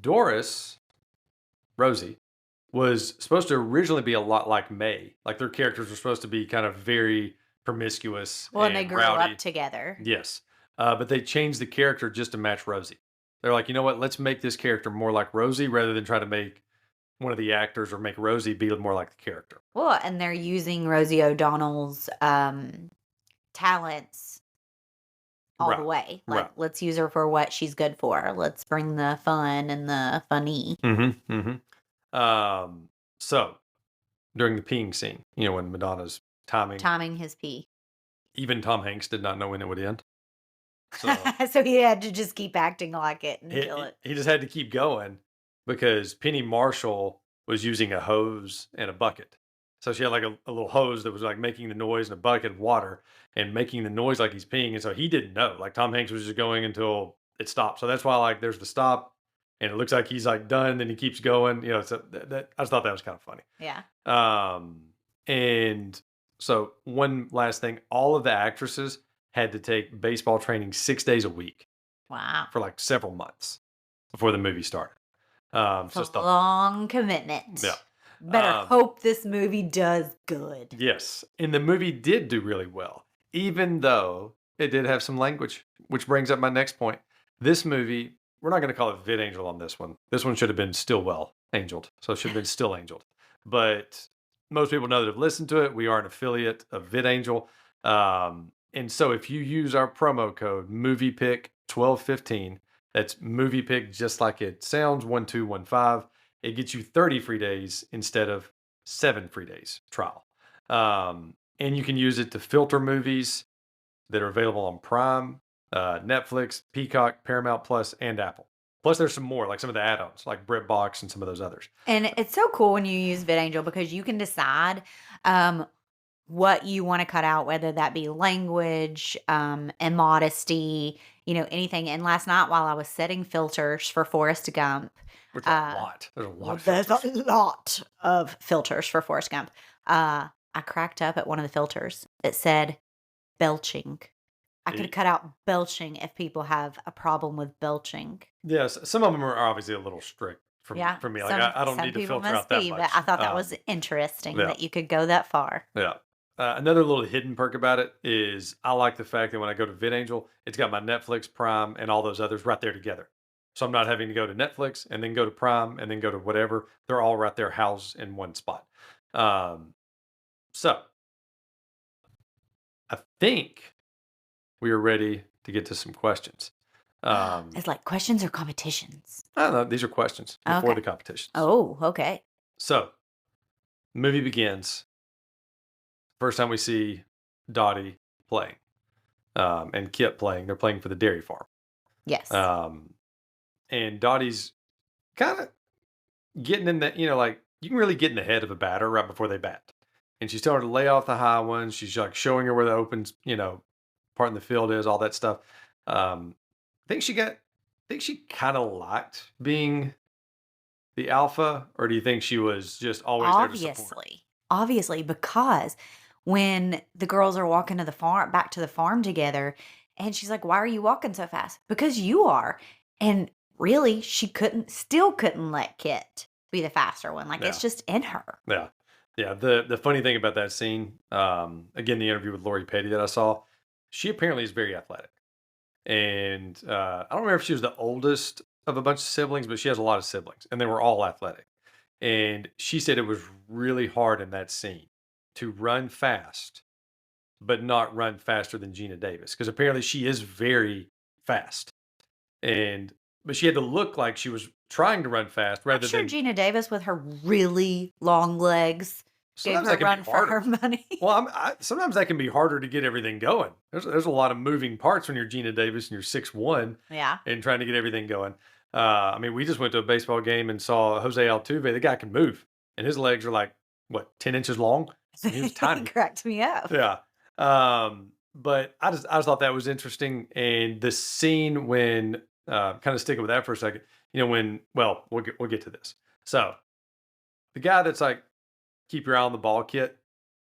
Doris, Rosie, was supposed to originally be a lot like May. Like their characters were supposed to be kind of very promiscuous. Well, and they grew rowdy. up together. Yes. But they changed the character just to match Rosie. They're like, you know what? Let's make this character more like Rosie rather than try to make one of the actors or make Rosie be more like the character. Well, and they're using Rosie O'Donnell's talents all the Right. way. Like, Right. let's use her for what she's good for. Let's bring the fun and the funny. Mm-hmm. Mm-hmm. So during the peeing scene, when Madonna's Timing his pee. even Tom Hanks did not know when it would end. So So he had to just keep acting like it he, until it. he just had to keep going because Penny Marshall was using a hose and a bucket. So she had like a little hose that was like making the noise and a bucket of water and making the noise like he's peeing. And so he didn't know. Like Tom Hanks was just going until it stopped. So that's why like there's the stop and it looks like he's like done. Then he keeps going. So that I just thought that was kind of funny. Yeah. And so one last thing, all of the actresses had to take baseball training 6 days a week Wow. for like several months before the movie started. It's a long commitment. Yeah. Better hope this movie does good. Yes. And the movie did do really well, even though it did have some language, which brings up my next point. This movie, we're not going to call it Vid Angel on this one. This one should have been Stillwell Angeled. So it should have been Still Angeled. But most people know that have listened to it. We are an affiliate of Vid Angel. And so if you use our promo code MoviePick1215, that's MoviePick just like it sounds, 1215. It gets you 30 free days instead of 7 free days trial. And you can use it to filter movies that are available on Prime, Netflix, Peacock, Paramount Plus, and Apple. Plus, there's some more, like some of the add-ons, like BritBox and some of those others. And it's so cool when you use VidAngel because you can decide what you want to cut out, whether that be language, immodesty, anything. And last night while I was setting filters for Forrest Gump, Which are a lot. There's a lot of there's filters. a lot of filters for Forrest Gump. I cracked up at one of the filters. It said belching. I could have cut out belching if people have a problem with belching. Yes, some of them are obviously a little strict for Yeah, me. Like I don't some need to people filter must out that be, much. but I thought that was interesting yeah. that you could go that far. Yeah. Another little hidden perk about it is I like the fact that when I go to VidAngel, it's got my Netflix, Prime, and all those others right there together. So I'm not having to go to Netflix and then go to Prime and then go to whatever. They're all right there housed in one spot. So I think we are ready to get to some questions. It's like questions or competitions. I don't know. These are questions before Okay. the competitions. Oh, okay. So, movie begins. First time we see Dottie playing and Kip playing. They're playing for the dairy farm. Yes. And Dottie's kind of getting in the, like, you can really get in the head of a batter right before they bat. And she's telling her to lay off the high ones. She's like showing her where the open, part in the field is, all that stuff. I think she kind of liked being the alpha, or do you think she was just always there to support? Obviously, because when the girls are walking to the farm, back to the farm together, and she's like, "Why are you walking so fast?" Because you are. And really, she still couldn't let Kit be the faster one. Like, it's just in her. Yeah. Yeah. The funny thing about that scene, again, the interview with Lori Petty that I saw, she apparently is very athletic. And I don't remember if she was the oldest of a bunch of siblings, but she has a lot of siblings, and they were all athletic. And she said it was really hard in that scene to run fast, but not run faster than Geena Davis, because apparently she is very fast. But she had to look like she was trying to run fast rather I'm sure than. Geena Davis with her really long legs gave Sometimes her that a can run be for her harder. money. Well, sometimes that can be harder to get everything going. There's a lot of moving parts when you're Geena Davis and you're 6'1", Yeah. and trying to get everything going. We just went to a baseball game and saw Jose Altuve. The guy can move, and his legs are like, what, 10 inches long? He was tiny. Cracked me up. Yeah. But I just thought that was interesting. And the scene when, kind of sticking with that for a second, we'll get to this. So the guy that's like, keep your eye on the ball, Kit.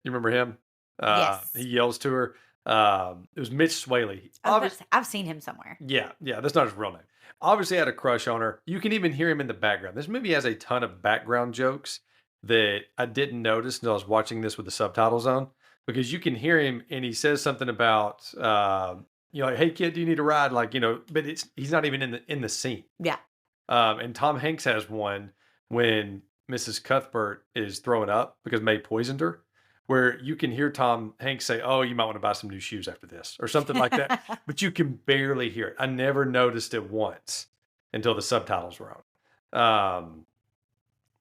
You remember him? Yes. He yells to her. It was Mitch Swaley. I've seen him somewhere. Yeah, that's not his real name. Obviously had a crush on her. You can even hear him in the background. This movie has a ton of background jokes that I didn't notice until I was watching this with the subtitles on, because you can hear him and he says something about, like, "Hey kid, do you need a ride?" Like, but he's not even in the scene. Yeah. And Tom Hanks has one when Mrs. Cuthbert is throwing up because May poisoned her, where you can hear Tom Hanks say, "Oh, you might want to buy some new shoes after this," or something like that. But you can barely hear it. I never noticed it once until the subtitles were on.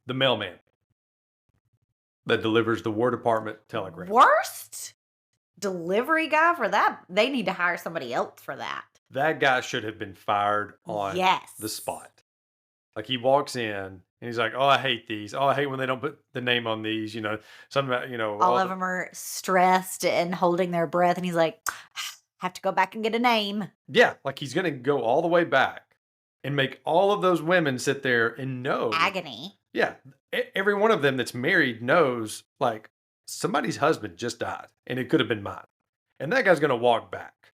The mailman that delivers the War Department telegram. Worst delivery guy for that. They need to hire somebody else for that. That guy should have been fired on the spot. Like, he walks in and he's like, "Oh, I hate these. Oh, I hate when they don't put the name on these, something about, all of them are stressed and holding their breath. And he's like, have to go back and get a name. Yeah. Like, he's going to go all the way back and make all of those women sit there and know. Agony. Yeah. Every one of them that's married knows, like, somebody's husband just died and it could have been mine. And that guy's going to walk back.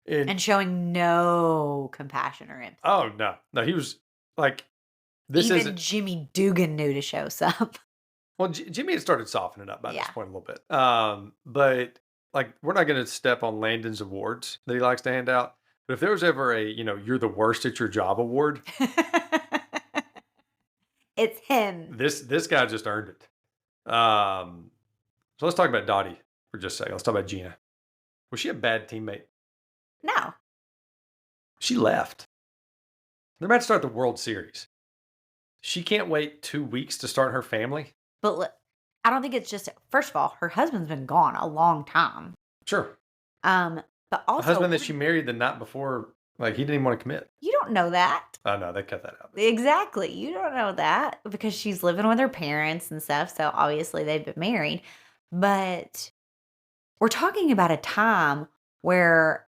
And showing no compassion or empathy. Oh, no. No, he was like, even Jimmy Dugan knew to show some. Well, Jimmy had started softening up by this point a little bit. But, like, we're not going to step on Landon's awards that he likes to hand out. But if there was ever a, you're the worst at your job award, it's him. This guy just earned it. So let's talk about Dottie for just a second. Let's talk about Geena. Was she a bad teammate? No. She left. They're about to start the World Series. She can't wait 2 weeks to start her family. But look, I don't think it's just, first of all, her husband's been gone a long time. Sure. But also, the husband that she married the night before, like, he didn't even want to commit. You don't know that. Oh, no, they cut that out. Exactly. You don't know that because she's living with her parents and stuff. So obviously they've been married. But we're talking about a time where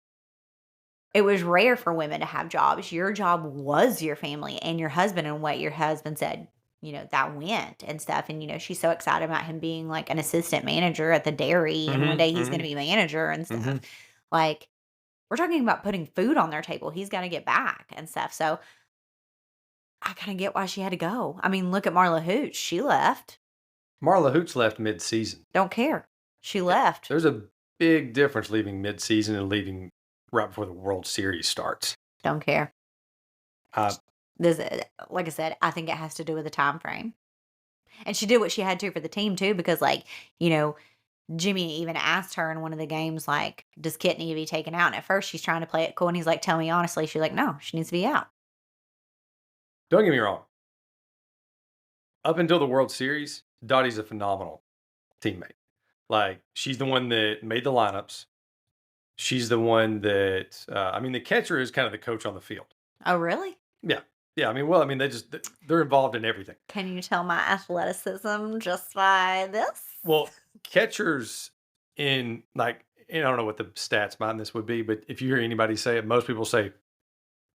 it was rare for women to have jobs. Your job was your family and your husband, and what your husband said, that went and stuff. And, she's so excited about him being like an assistant manager at the dairy, and one day he's going to be manager and stuff. Like, we're talking about putting food on their table. He's got to get back and stuff. So I kind of get why she had to go. I mean, look at Marla Hooch. She left. Marla Hooch left mid-season. Don't care. She left. There's a big difference leaving mid-season and leaving right before the World Series starts. Don't care. Uh, like I said, I think it has to do with the time frame. And she did what she had to for the team too, because Jimmy even asked her in one of the games, like, does Kit need to be taken out? And at first she's trying to play it cool, and he's like, tell me honestly. She's like, no, she needs to be out. Don't get me wrong. Up until the World Series, Dottie's a phenomenal teammate. Like, she's the one that made the lineups. She's the one that, the catcher is kind of the coach on the field. Oh, really? Yeah. Yeah. They're involved in everything. Can you tell my athleticism just by this? Well, catchers I don't know what the stats behind this would be, but if you hear anybody say it, most people say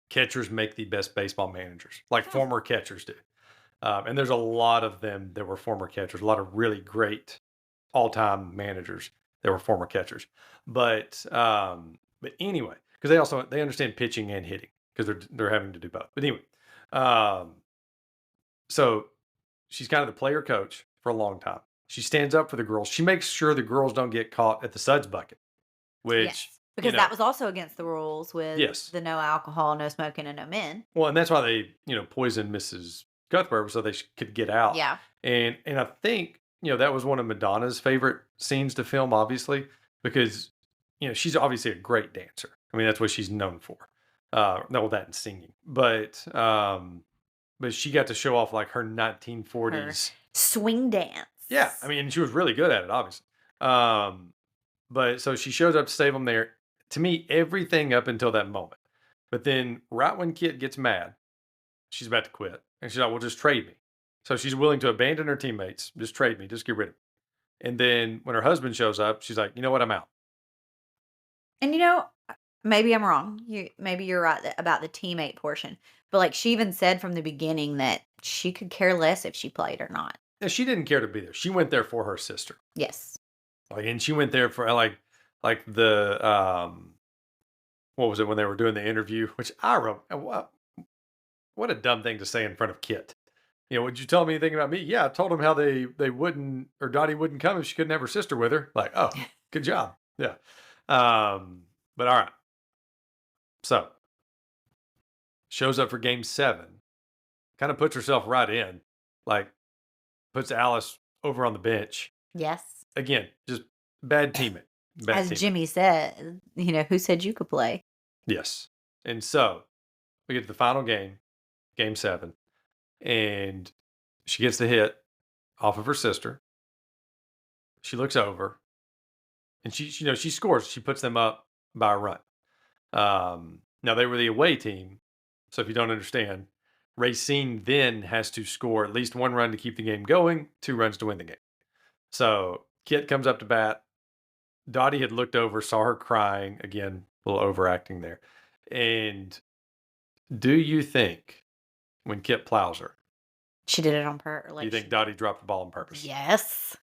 catchers make the best baseball managers, like former catchers do. And there's a lot of them that were former catchers, a lot of really great all-time managers that were former catchers. But anyway, because they understand pitching and hitting because they're having to do both. But anyway, so she's kind of the player coach for a long time. She stands up for the girls. She makes sure the girls don't get caught at the suds bucket, which yes, because that was also against the rules with the no alcohol, no smoking, and no men. Well, and that's why they poisoned Mrs. Cuthbert so they could get out. Yeah, and I think that was one of Madonna's favorite scenes to film, obviously, because she's obviously a great dancer. I mean, that's what she's known for. No, that and singing, but she got to show off like her 1940s swing dance. Yeah, I mean, she was really good at it, obviously. But so she shows up to save them there. To me, everything up until that moment. But then, right when Kit gets mad, she's about to quit, and she's like, "Well, just trade me." So she's willing to abandon her teammates, just trade me, just get rid of me. And then when her husband shows up, she's like, "You know what? I'm out." And maybe I'm wrong. Maybe you're right about the teammate portion, but like she even said from the beginning that she could care less if she played or not. Yeah, she didn't care to be there. She went there for her sister. Yes. And she went there for like the what was it when they were doing the interview? Which I wrote. What a dumb thing to say in front of Kit. Would you tell me anything about me? Yeah, I told him how they wouldn't, or Dottie wouldn't come if she couldn't have her sister with her. Like, oh, good job. Yeah. But all right. So shows up for game 7, kind of puts herself right in, like puts Alice over on the bench. Yes. Again, just bad teammate. As Jimmy said, who said you could play? Yes. And so we get to the final game, game 7, and she gets the hit off of her sister. She looks over, and she scores. She puts them up by a run. Now they were the away team, so if you don't understand, Racine then has to score at least 1 run to keep the game going, 2 runs to win the game. So Kit comes up to bat. Dottie had looked over, saw her crying. Again, a little overacting there. And do you think when Kit plows her, she did it on purpose? Do you think Dottie dropped the ball on purpose? Yes.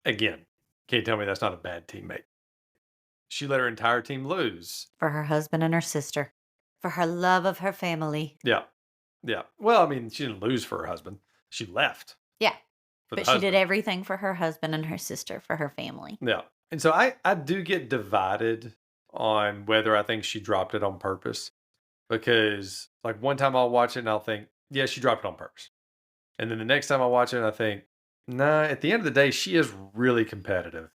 Again, can't tell me that's not a bad teammate. She let her entire team lose. For her husband and her sister. For her love of her family. Yeah. Yeah. Well, I mean, she didn't lose for her husband. She left. Yeah. But she did everything for her husband and her sister, for her family. Yeah. And so I do get divided on whether I think she dropped it on purpose. Because, like, one time I'll watch it and I'll think, yeah, she dropped it on purpose. And then the next time I watch it, I think, nah, at the end of the day, she is really competitive.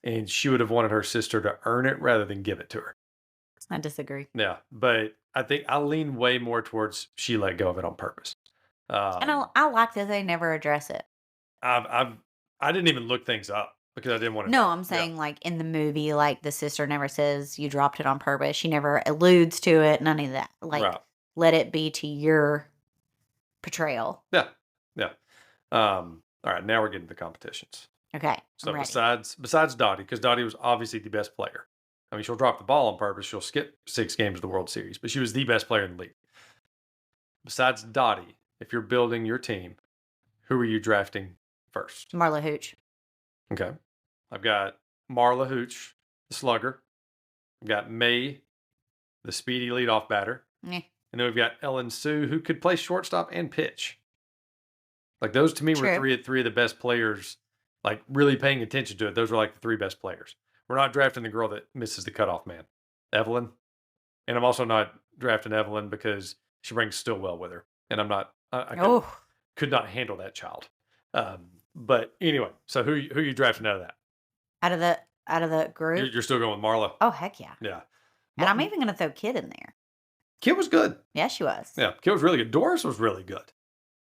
And she would have wanted her sister to earn it rather than give it to her. I disagree. Yeah. But I think I lean way more towards she let go of it on purpose. And I like that they never address it. I didn't even look things up because I didn't want to. No, I'm saying like in the movie, like the sister never says you dropped it on purpose. She never alludes to it. None of that. Like, let it be to your portrayal. Yeah. Yeah. All right. Now we're getting to the competitions. Okay, So I'm ready. besides Dottie, because Dottie was obviously the best player. I mean, she'll drop the ball on purpose. She'll skip 6 games of the World Series, but she was the best player in the league. Besides Dottie, if you're building your team, who are you drafting first? Marla Hooch. Okay. I've got Marla Hooch, the slugger. I've got May, the speedy leadoff batter. Eh, And then we've got Ellen Sue, who could play shortstop and pitch. Like those to me were True. three of the best players, like really paying attention to it. Those were like the 3 best players. We're not drafting the girl that misses the cutoff man, Evelyn. And I'm also not drafting Evelyn because she brings Stillwell with her. And I'm not, I Oh, could not handle that child. But anyway, so who you drafting out of that? out of the group. You're still going with Marla? Oh, heck yeah. Yeah. And I'm even gonna throw Kid in there. Kid was good. Yeah, she was. Yeah, Kid was really good. Doris was really good.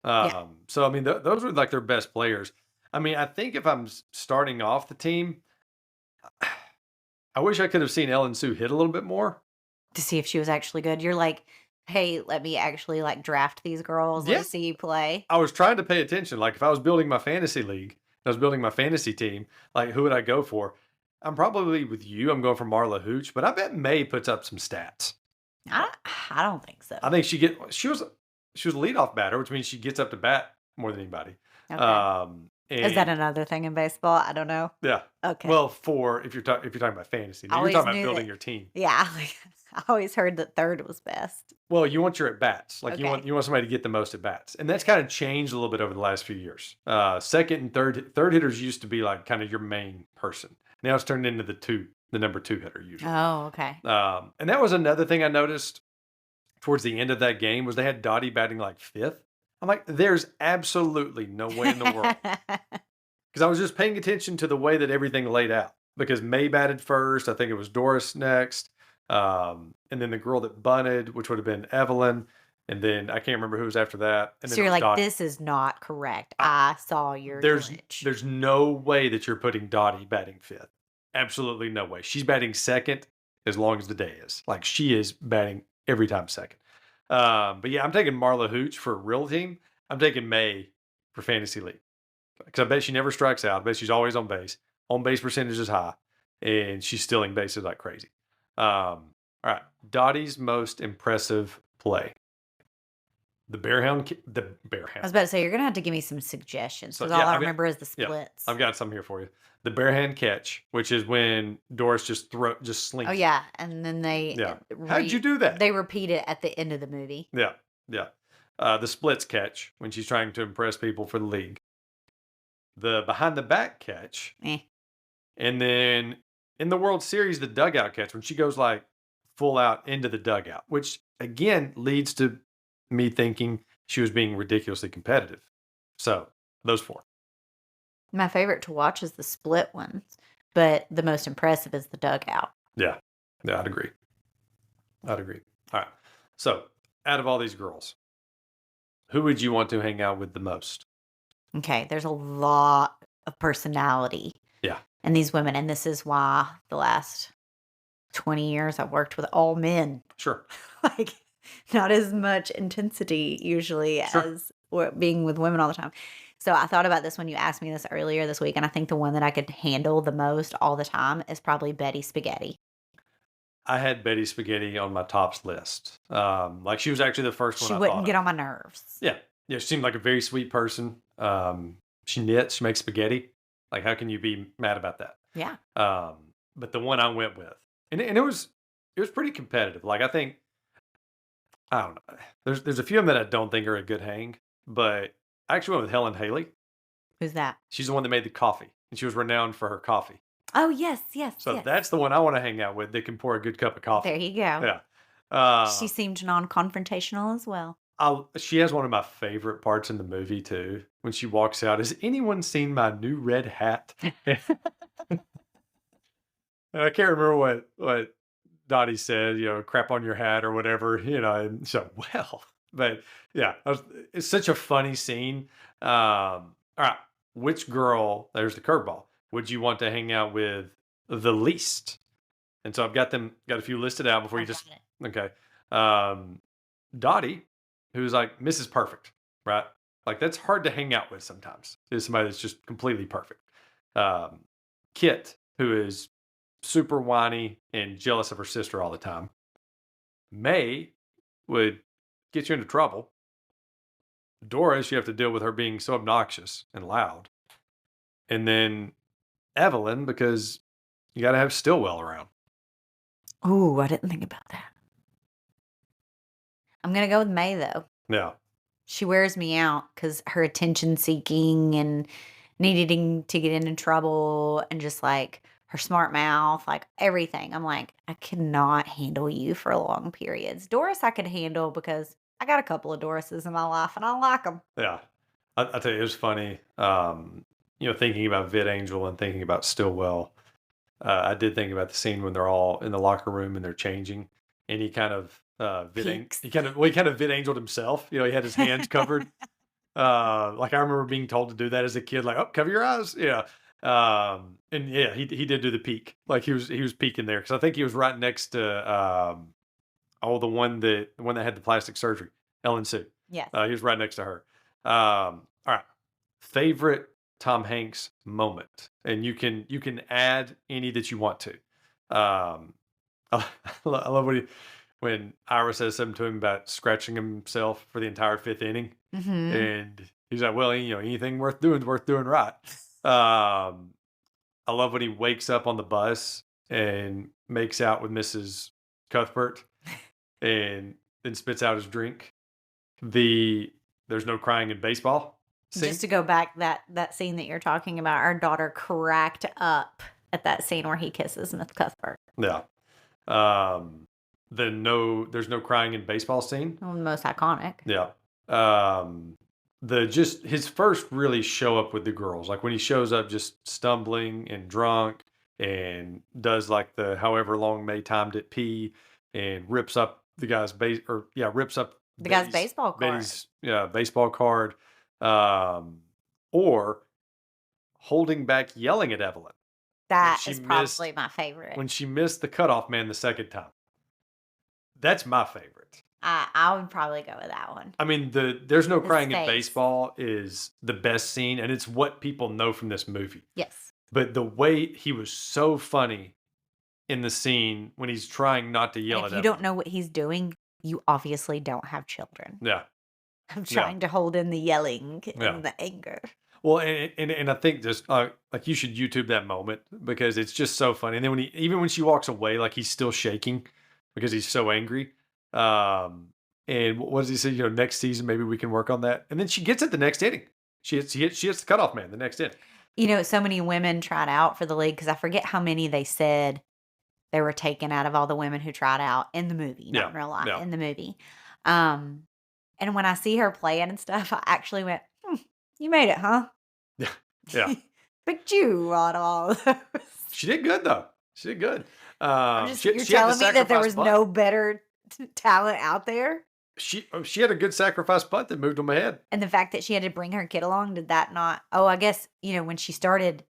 Yeah. So I mean, those were like their best players. I mean, I think if I'm starting off the team, I wish I could have seen Ellen Sue hit a little bit more. To see if she was actually good. You're like, hey, let me actually like draft these girls. Yeah. Let's see you play. I was trying to pay attention. Like if I was building my fantasy league, I was building my fantasy team, like who would I go for? I'm probably with you. I'm going for Marla Hooch, but I bet May puts up some stats. I don't think so. I think she was a leadoff batter, which means she gets up to bat more than anybody. Okay. Is that And another thing in baseball? I don't know. yeah. Okay. Well, if you're talking about fantasy, now you're Always talking about knew building that- your team. Yeah. Like, I always heard that third was best. Well, you want your at bats, like you Okay. want somebody to get the most at bats, and that's kind of changed a little bit over the last few years. Second and third hitters used to be like kind of your main person. Now it's turned into the number 2 hitter usually. Oh, okay. And that was another thing I noticed towards the end of that game was they had Dottie batting like 5th. I'm like, there's absolutely no way in the world. Because I was just paying attention to the way that everything laid out. Because May batted first. I think it was Doris next. And then the girl that bunted, which would have been Evelyn. And then I can't remember who was after that. And So then it you're was like, Dottie. this is not correct. I saw your glitch. There's no way that you're putting Dottie batting 5th. Absolutely no way. She's batting 2nd as long as the day is. Like she is batting every time 2nd. But yeah, I'm taking Marla Hooch for a real team. I'm taking May for fantasy league. Because I bet she never strikes out. I bet she's always on base. On base percentage is high. And she's stealing bases like crazy. All right. Dottie's most impressive play. The Bearhound. I was about to say, you're going to have to give me some suggestions So, because yeah, all I I've got- remember is the yeah, splits. I've got some here for you. The bare hand catch, which is when Doris just slings. Oh, yeah. And then they Yeah. How'd you do that? They repeat it at the end of the movie. Yeah. The splits catch when she's trying to impress people for the league. The behind the back catch. Eh. And then in the World Series, the dugout catch when she goes like full out into the dugout, which again leads to me thinking she was being ridiculously competitive. So those 4. My favorite to watch is the split ones, but the most impressive is the dugout. Yeah, I'd agree. All right. So out of all these girls, who would you want to hang out with the most? Okay, there's a lot of personality. Yeah. In these women, and this is why the last 20 years I've worked with all men. Sure. Like not as much intensity usually Sure. as being with women all the time. So I thought about this when you asked me this earlier this week, and I think the one that I could handle the most all the time is probably Betty Spaghetti. I had Betty Spaghetti on my tops list. Like she was actually the first one She I wouldn't thought get of. on my nerves. Yeah, she seemed like a very sweet person. She knits, she makes spaghetti. Like, how can you be mad about that? Yeah. But the one I went with, and it was pretty competitive. Like, I think, I don't know. There's a few of them that I don't think are a good hang, but I actually went with Helen Haley. Who's that? She's the one that made the coffee, and she was renowned for her coffee. Oh, yes. So yes. that's the one I want to hang out with that can pour a good cup of coffee. There you go. Yeah. She seemed non-confrontational as well. She has one of my favorite parts in the movie too. When she walks out, has anyone seen my new red hat? And I can't remember what Dottie said, crap on your hat or whatever, and so, but yeah, it's such a funny scene. All right. Which girl, there's the curveball, would you want to hang out with the least? And so I've got a few listed out before you just, okay. Dottie, who's like Mrs. Perfect, right? Like that's hard to hang out with sometimes. Is somebody that's just completely perfect. Kit, who is super whiny and jealous of her sister all the time. May would get you into trouble. Doris, you have to deal with her being so obnoxious and loud. And then Evelyn, because you got to have Stillwell around. Ooh, I didn't think about that. I'm going to go with May, though. Yeah. She wears me out because her attention seeking and needing to get into trouble and just like her smart mouth, like everything. I'm like, I cannot handle you for long periods. Doris, I could handle because I got a couple of Dorises in my life and I like them. Yeah. I tell you, it was funny. Thinking about Vid Angel and thinking about Stillwell. I did think about the scene when they're all in the locker room and they're changing, and he kind of he kind of Vid Angeled himself. He had his hands covered. Like I remember being told to do that as a kid, like, oh, cover your eyes. Yeah. And yeah, he did do the peek. Like he was peeking there. Cause I think he was right next to, the one that had the plastic surgery, Ellen Sue. Yes. He was right next to her. All right. Favorite Tom Hanks moment. And you can add any that you want to. I love when Ira says something to him about scratching himself for the entire fifth inning. Mm-hmm. And he's like, well, anything worth doing is worth doing right. I love when he wakes up on the bus and makes out with Mrs. Cuthbert and then spits out his drink. There's no crying in baseball scene. Just to go back, that scene that you're talking about, our daughter cracked up at that scene where he kisses Miss Cuthbert. Yeah. There's no crying in baseball scene. Well, the most iconic. Yeah. His first really show up with the girls, like when he shows up just stumbling and drunk and does like the however long May timed it pee and rips up the guy's rips up the guy's baseball card. Betty's baseball card. Or holding back yelling at Evelyn. That is probably my favorite. When she missed the cutoff man the second time. That's my favorite. I would probably go with that one. I mean, There's No Crying in Baseball is the best scene, and it's what people know from this movie. Yes. But the way he was so funny in the scene when he's trying not to yell at If you don't know what he's doing, you obviously don't have children. Yeah. I'm trying to hold in the yelling and the anger. Well, and I think just like you should YouTube that moment because it's just so funny. And then when she walks away, like he's still shaking because he's so angry. And what does he say? Next season maybe we can work on that. And then she gets it the next inning. She hits the cutoff man the next inning. So many women tried out for the league because I forget how many they said they were taken out of all the women who tried out in the movie, not in real life, in the movie. And when I see her playing and stuff, I actually went, you made it, huh? Yeah. Picked you on all of those. She did good, though. She did good. You're telling me that there was no better talent out there? She had a good sacrifice punt that moved them ahead. And the fact that she had to bring her kid along, did that not? Oh, I guess, when she started,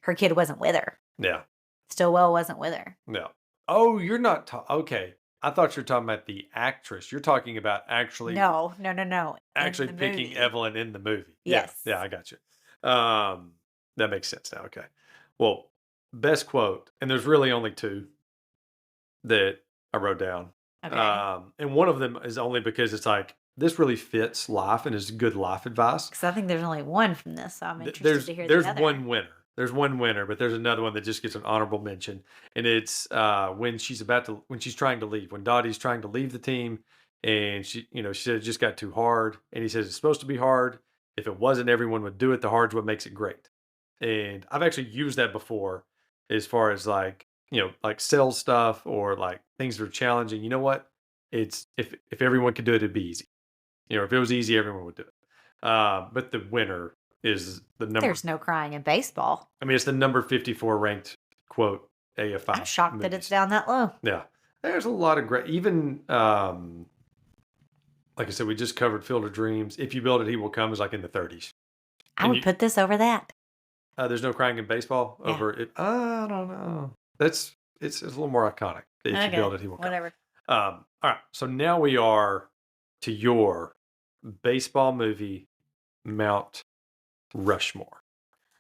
her kid wasn't with her. Yeah. Stillwell wasn't with her. No. Oh, you're not. Okay. I thought you were talking about the actress. You're talking about actually. No. Actually picking movie. Evelyn in the movie. Yes. Yeah, I got you. That makes sense now. Okay. Well, best quote, and there's really only two that I wrote down. Okay. And one of them is only because it's like, this really fits life and is good life advice. Because I think there's only one from this, so I'm interested to hear the other. There's one winner. There's one winner, but there's another one that just gets an honorable mention. And it's when she's trying to leave, when Dottie's trying to leave the team, and she said it just got too hard. And he says it's supposed to be hard. If it wasn't, everyone would do it. The hard's what makes it great. And I've actually used that before as far as like sales stuff or like things that are challenging. You know what? It's if everyone could do it, it'd be easy. If it was easy, everyone would do it. But the winner is the number. There's no crying in baseball. I mean, it's the number 54 ranked quote AFI. I'm shocked that it's down that low. Yeah. There's a lot of great, even, like I said, we just covered Field of Dreams. If You Build It, He Will Come is like in the 30s. I would put this over that. There's no crying in baseball over it. I don't know. It's a little more iconic. If You Build It, He Will Come. Whatever. All right. So now we are to your baseball movie, Mount Rushmore.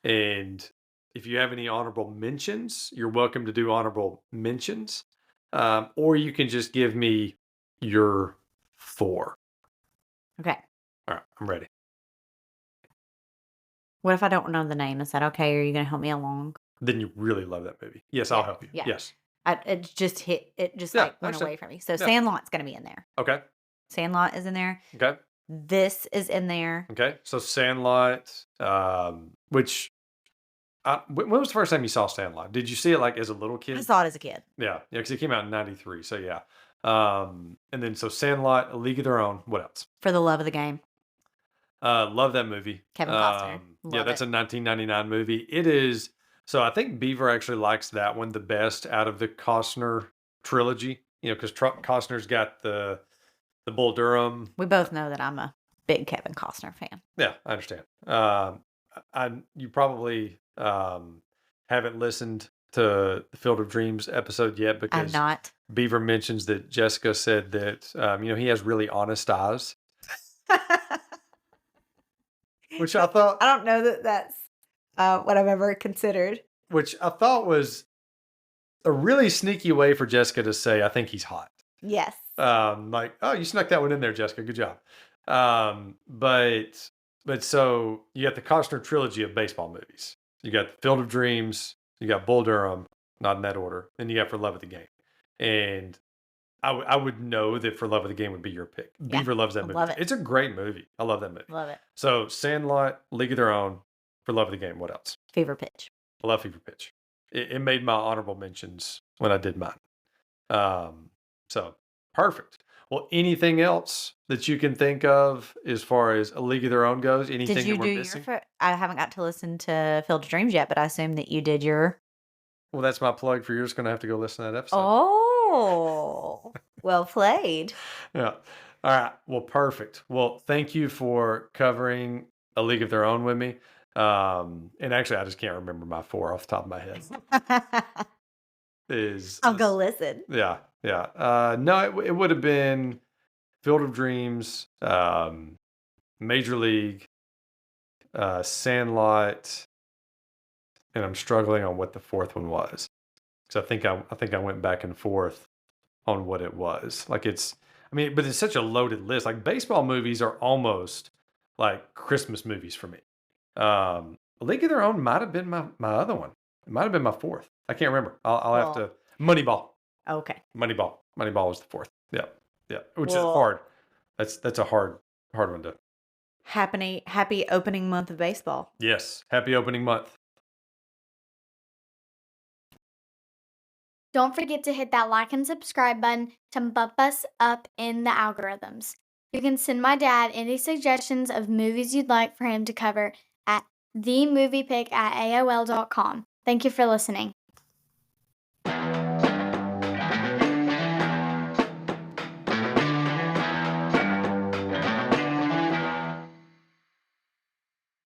And if you have any honorable mentions, you're welcome to do honorable mentions. Or you can just give me your 4. Okay. All right, I'm ready. What if I don't know the name? Is that okay? Or are you going to help me along? Then you really love that movie. Yes, I'll help you. Yeah. Yes. It just Yeah, like went understood. away from me. So Yeah. Sandlot's going to be in there. Okay. Sandlot is in there. Okay. This is in there. Okay. So Sandlot, which when was the first time you saw Sandlot? Did you see it like as a little kid? I saw it as a kid. Yeah, because it came out in '93. So yeah. And then so Sandlot, A League of Their Own. What else? For the Love of the Game. Love that movie. Kevin Costner. Yeah, Love that's it. a 1999 movie. It is. So I think Beaver actually likes that one the best out of the Costner trilogy. You know, because Costner's got the Bull Durham. We both know that I'm a big Kevin Costner fan. Yeah, I understand. You probably haven't listened to the Field of Dreams episode yet I'm because not. Beaver mentions that Jessica said that he has really honest eyes, which I thought I don't know that that's what I've ever considered. which I thought was a really sneaky way for Jessica to say, "I think he's hot." Yes. Like, oh, you snuck that one in there, Jessica. Good job. But so you got the Costner trilogy of baseball movies. You got the Field of Dreams. You got Bull Durham, not in that order. And you got For Love of the Game. And I would know that For Love of the Game would be your pick. Yeah, Beaver loves that I movie. love it. It's a great movie. I love that movie. Love it. So Sandlot, League of Their Own, For Love of the Game. What else? Fever Pitch. I love Fever Pitch. It made my honorable mentions when I did mine. So perfect. Well, anything else that you can think of as far as A League of Their Own goes? Anything Did you that we're do missing? I haven't got to listen to Field of Dreams yet, but I assume that you did your. Well, that's my plug for yours. Going to have to go listen to that episode. Oh, well played. Yeah. All right. Well, perfect. Well, thank you for covering A League of Their Own with me. And actually, I just can't remember my 4 off the top of my head. I'll go listen. Yeah. Yeah. No, it would have been Field of Dreams, Major League, Sandlot, and I'm struggling on what the 4th one was. Because I think I went back and forth on what it was. Like but it's such a loaded list. Like baseball movies are almost like Christmas movies for me. A League of Their Own might have been my other one. It might have been my 4th. I can't remember. I'll have to. Moneyball. Okay. Moneyball was the 4th. Yeah. Which is Well- hard. That's a hard one to. Happy opening month of baseball. Yes. Happy opening month. Don't forget to hit that like and subscribe button to bump us up in the algorithms. You can send my dad any suggestions of movies you'd like for him to cover at themoviepick@aol.com. Thank you for listening.